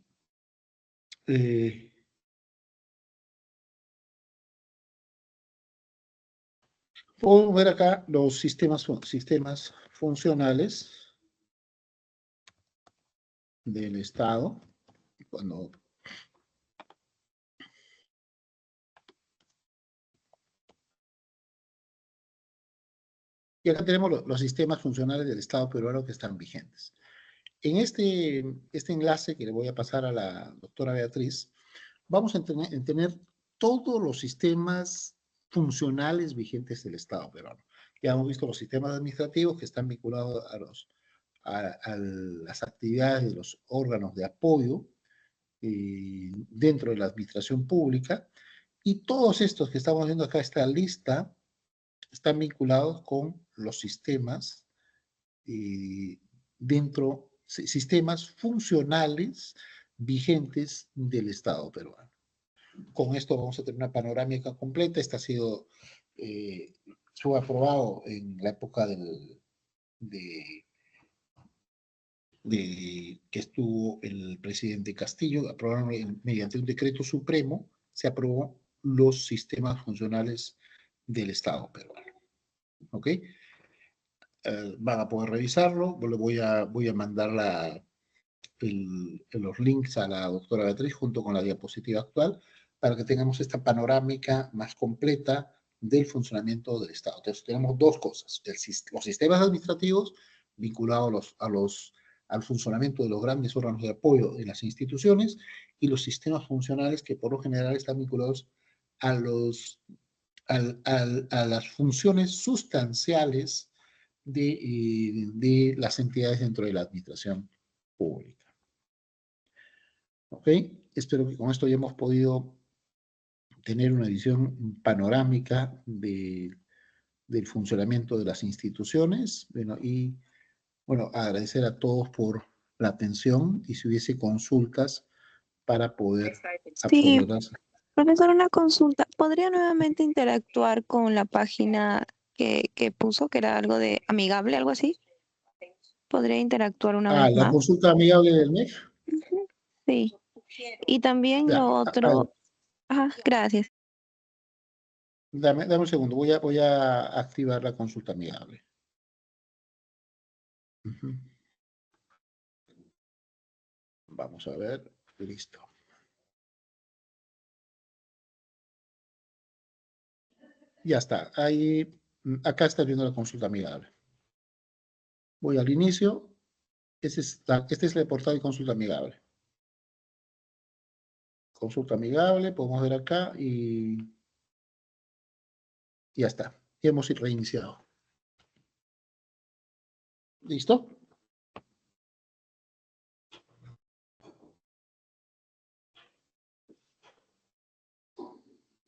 Speaker 2: podemos ver acá los sistemas funcionales del Estado. Y acá tenemos los sistemas funcionales del Estado peruano que están vigentes. En este enlace que le voy a pasar a la doctora Beatriz, vamos a tener todos los sistemas funcionales vigentes del Estado peruano. Ya hemos visto los sistemas administrativos que están vinculados a las actividades de los órganos de apoyo dentro de la administración pública, y todos estos que estamos viendo acá, esta lista, están vinculados con los sistemas sistemas funcionales vigentes del Estado peruano. Con esto vamos a tener una panorámica completa. Este ha sido aprobado en la época que estuvo el presidente Castillo. Aprobaron mediante un decreto supremo, se aprobó los sistemas funcionales del Estado peruano. ¿Ok? Van a poder revisarlo. Le voy a mandar los links a la doctora Beatriz junto con la diapositiva actual para que tengamos esta panorámica más completa del funcionamiento del Estado. Entonces tenemos dos cosas: los sistemas administrativos vinculados al funcionamiento de los grandes órganos de apoyo en las instituciones, y los sistemas funcionales que por lo general están vinculados a las funciones sustanciales de las entidades dentro de la administración Pública. ¿Ok? Espero que con esto ya hemos podido tener una visión panorámica del funcionamiento de las instituciones. Bueno, y bueno, agradecer a todos por la atención y si hubiese consultas para poder
Speaker 6: Sí,
Speaker 2: absolverlas.
Speaker 6: profesor, una consulta. ¿Podría nuevamente interactuar con la página que puso, que era algo de amigable, algo así? ¿Podría interactuar una vez
Speaker 2: La
Speaker 6: más?
Speaker 2: consulta amigable del MEF.
Speaker 6: Ujú, sí. Y también
Speaker 2: Ya,
Speaker 6: lo otro. Ajá, gracias.
Speaker 2: dame un segundo, voy a activar la consulta amigable. Ujú. Vamos a ver, listo. Ya está, ahí, acá está viendo la consulta amigable. Voy al inicio, este es el portal de consulta amigable. Consulta amigable, podemos ver acá y ya está, hemos reiniciado. ¿Listo?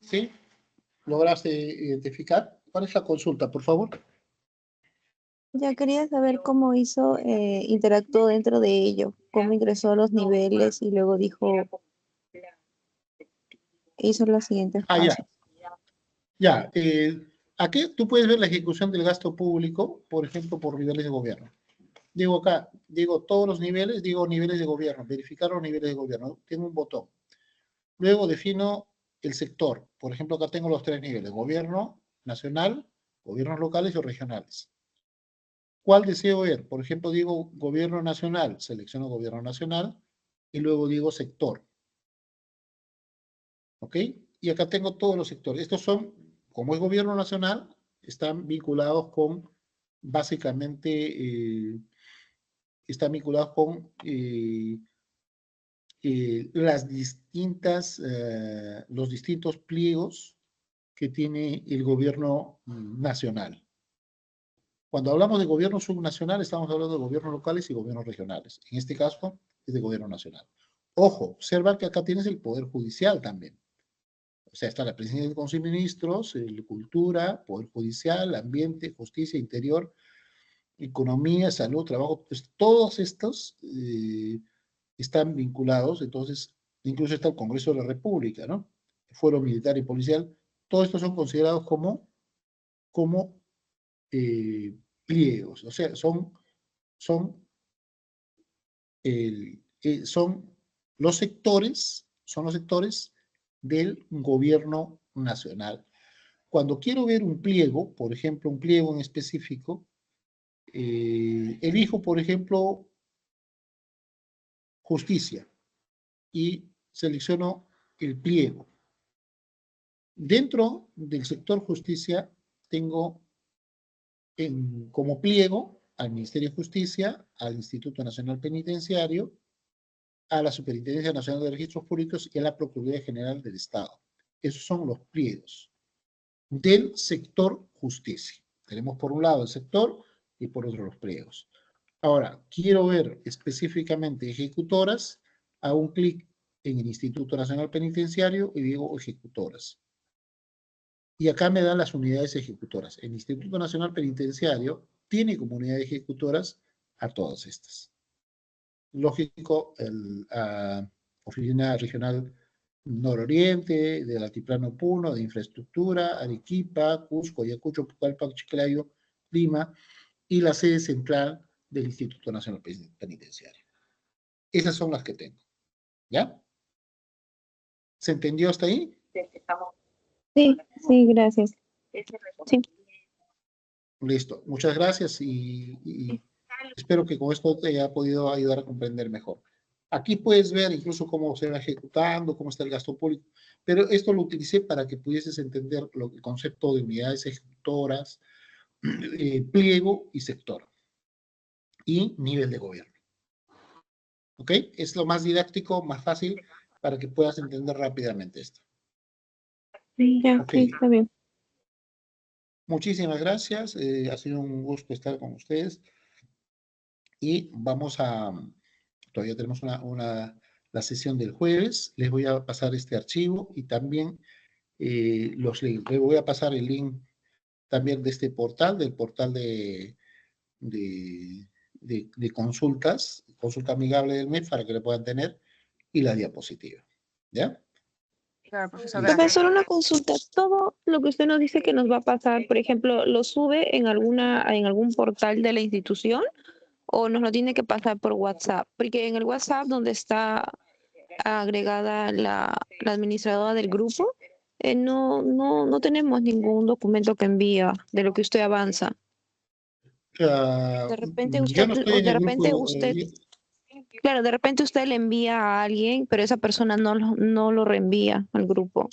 Speaker 2: ¿Sí? ¿Lograste identificar? ¿Cuál es la consulta, por favor?
Speaker 6: Ya quería saber cómo interactuó dentro de ello, cómo ingresó a los niveles y luego hizo los siguientes
Speaker 2: Ya.
Speaker 6: pasos.
Speaker 2: Ya. Aquí tú puedes ver la ejecución del gasto público, por ejemplo, por niveles de gobierno. Digo acá, digo todos los niveles, digo niveles de gobierno, verificar los niveles de gobierno. Tengo un botón. Luego defino el sector. Por ejemplo, acá tengo los 3 niveles, gobierno nacional, gobiernos locales o regionales. ¿Cuál deseo ver? Por ejemplo, digo gobierno nacional, selecciono gobierno nacional y luego digo sector. ¿Ok? Y acá tengo todos los sectores. Estos son, como es gobierno nacional, están vinculados con, básicamente, están vinculados con los distintos pliegos que tiene el gobierno nacional. Cuando hablamos de gobierno subnacional, estamos hablando de gobiernos locales y gobiernos regionales. En este caso, es de gobierno nacional. Ojo, observa que acá tienes el Poder Judicial también. O sea, está la Presidencia del Consejo de Ministros, Cultura, Poder Judicial, Ambiente, Justicia, Interior, Economía, Salud, Trabajo. Pues todos estos están vinculados, entonces, incluso está el Congreso de la República, ¿no? El Fuero Militar y Policial. Todos estos son considerados como pliegos, o sea, son los sectores del gobierno nacional. Cuando quiero ver un pliego, por ejemplo, un pliego en específico, elijo, por ejemplo, justicia y selecciono el pliego. Dentro del sector justicia tengo como pliego al Ministerio de Justicia, al Instituto Nacional Penitenciario, a la Superintendencia Nacional de Registros Públicos y a la Procuraduría General del Estado. Esos son los pliegos del sector justicia. Tenemos por un lado el sector y por otro los pliegos. Ahora, quiero ver específicamente ejecutoras, hago un clic en el Instituto Nacional Penitenciario y digo ejecutoras. Y acá me dan las unidades ejecutoras. El Instituto Nacional Penitenciario tiene como unidad ejecutoras a todas estas. Lógico, Oficina Regional Nororiente, del Altiplano Puno, de Infraestructura, Arequipa, Cusco, Ayacucho, Pucallpa, Chiclayo, Lima, y la sede central del Instituto Nacional Penitenciario. Esas son las que tengo. ¿Ya? ¿Se entendió hasta ahí?
Speaker 6: Sí, sí, gracias. Sí.
Speaker 2: Listo. Muchas gracias y espero que con esto te haya podido ayudar a comprender mejor. Aquí puedes ver incluso cómo se va ejecutando, cómo está el gasto público, pero esto lo utilicé para que pudieses entender el concepto de unidades ejecutoras, pliego y sector, y nivel de gobierno. ¿Ok? Es lo más didáctico, más fácil, para que puedas entender rápidamente esto.
Speaker 6: Ya,
Speaker 2: Ok.
Speaker 6: sí, está bien.
Speaker 2: Muchísimas gracias. Ha sido un gusto estar con ustedes. Y vamos a todavía tenemos la sesión del jueves. Les voy a pasar este archivo y también los links. Les voy a pasar el link también de este portal, del portal de consultas, consulta amigable del MEF para que lo puedan tener, y la diapositiva. ¿Ya?
Speaker 3: Claro, profesor,
Speaker 2: Listo.
Speaker 3: gracias.
Speaker 6: Profesor, una consulta. Todo lo que usted nos dice que nos va a pasar, por ejemplo, ¿lo sube en algún portal de la institución o nos lo tiene que pasar por WhatsApp? Porque en el WhatsApp donde está agregada la administradora del grupo, no tenemos ningún documento que envía de lo que usted avanza. De repente
Speaker 2: Yo no estoy en el grupo.
Speaker 6: Claro, de repente usted le envía a alguien, pero esa persona no lo reenvía al grupo.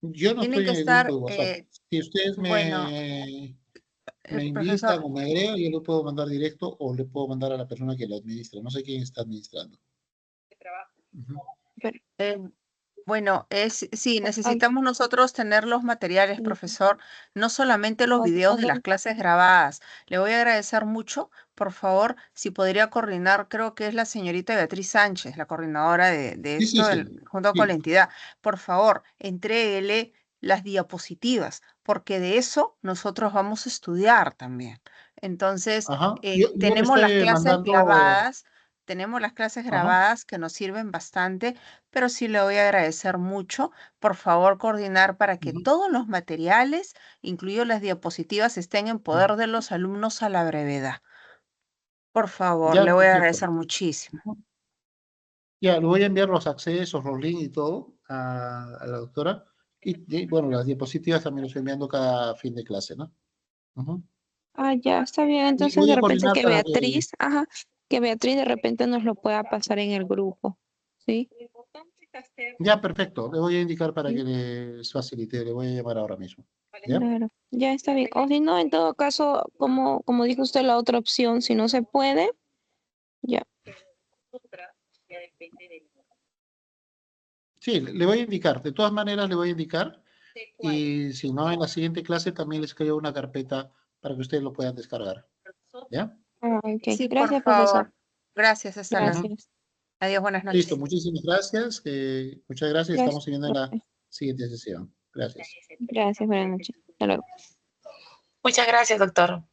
Speaker 2: Yo no
Speaker 3: Tienen
Speaker 2: estoy
Speaker 3: que
Speaker 2: en el
Speaker 3: estar,
Speaker 2: grupo de WhatsApp. Si ustedes
Speaker 3: bueno,
Speaker 2: me invitan
Speaker 3: profesor,
Speaker 2: o me agregan, yo le puedo mandar directo o le puedo mandar a la persona que lo administra. No sé quién está administrando. Ujú.
Speaker 3: bueno, sí, necesitamos nosotros tener los materiales, profesor, no solamente los videos de las clases grabadas. Le voy a agradecer mucho, por favor, si podría coordinar, creo que es la señorita Beatriz Sánchez, la coordinadora de
Speaker 2: Sí, sí,
Speaker 3: esto,
Speaker 2: sí.
Speaker 3: junto con la
Speaker 2: Sí.
Speaker 3: entidad. Por favor, entréguele las diapositivas, porque de eso nosotros vamos a estudiar también. Entonces,
Speaker 2: Ajá. Yo le
Speaker 3: tenemos las
Speaker 2: estoy
Speaker 3: clases
Speaker 2: mandando. Ajá.
Speaker 3: grabadas que nos sirven bastante, pero sí le voy a agradecer mucho, por favor, coordinar para que
Speaker 2: Ujú.
Speaker 3: todos los materiales, incluidos las diapositivas, estén en poder de los alumnos a la brevedad. Por favor, le
Speaker 2: Ya,
Speaker 3: voy a
Speaker 2: perfecto.
Speaker 3: agradecer muchísimo.
Speaker 2: Ya, le voy a enviar los accesos, los links y todo a la doctora. Bueno, las diapositivas también los estoy enviando cada fin de clase, ¿no? Ujú.
Speaker 6: Ah, ya, está bien.
Speaker 2: Y
Speaker 6: Entonces,
Speaker 2: voy
Speaker 6: de
Speaker 2: a
Speaker 6: repente
Speaker 2: coordinar para que.
Speaker 6: que Beatriz de repente nos lo pueda pasar en el grupo. ¿Sí?
Speaker 2: Ya, perfecto. Le voy a indicar para
Speaker 6: Sí.
Speaker 2: que les facilite. Le voy a llamar ahora mismo. ¿Ya?
Speaker 6: Claro, ya está bien. O si no, en todo caso, como dijo usted, la otra opción, si no se puede, ya.
Speaker 2: Sí, le voy a indicar. De todas maneras, le voy a indicar. Y si no, en la siguiente clase también les creo una carpeta para que ustedes lo puedan descargar. ¿Ya?
Speaker 6: Ah, ok.
Speaker 3: Sí, por
Speaker 6: Gracias, profesor.
Speaker 3: favor. Gracias, hasta luego.
Speaker 2: Ujú.
Speaker 6: Gracias.
Speaker 3: Adiós, buenas
Speaker 2: Listo,
Speaker 3: noches.
Speaker 2: muchísimas gracias. Muchas gracias.
Speaker 6: Gracias,
Speaker 2: Estamos siguiendo en la
Speaker 6: profe.
Speaker 2: siguiente sesión. Gracias.
Speaker 6: Gracias, buenas noches. Hasta luego.
Speaker 1: Muchas gracias, doctor.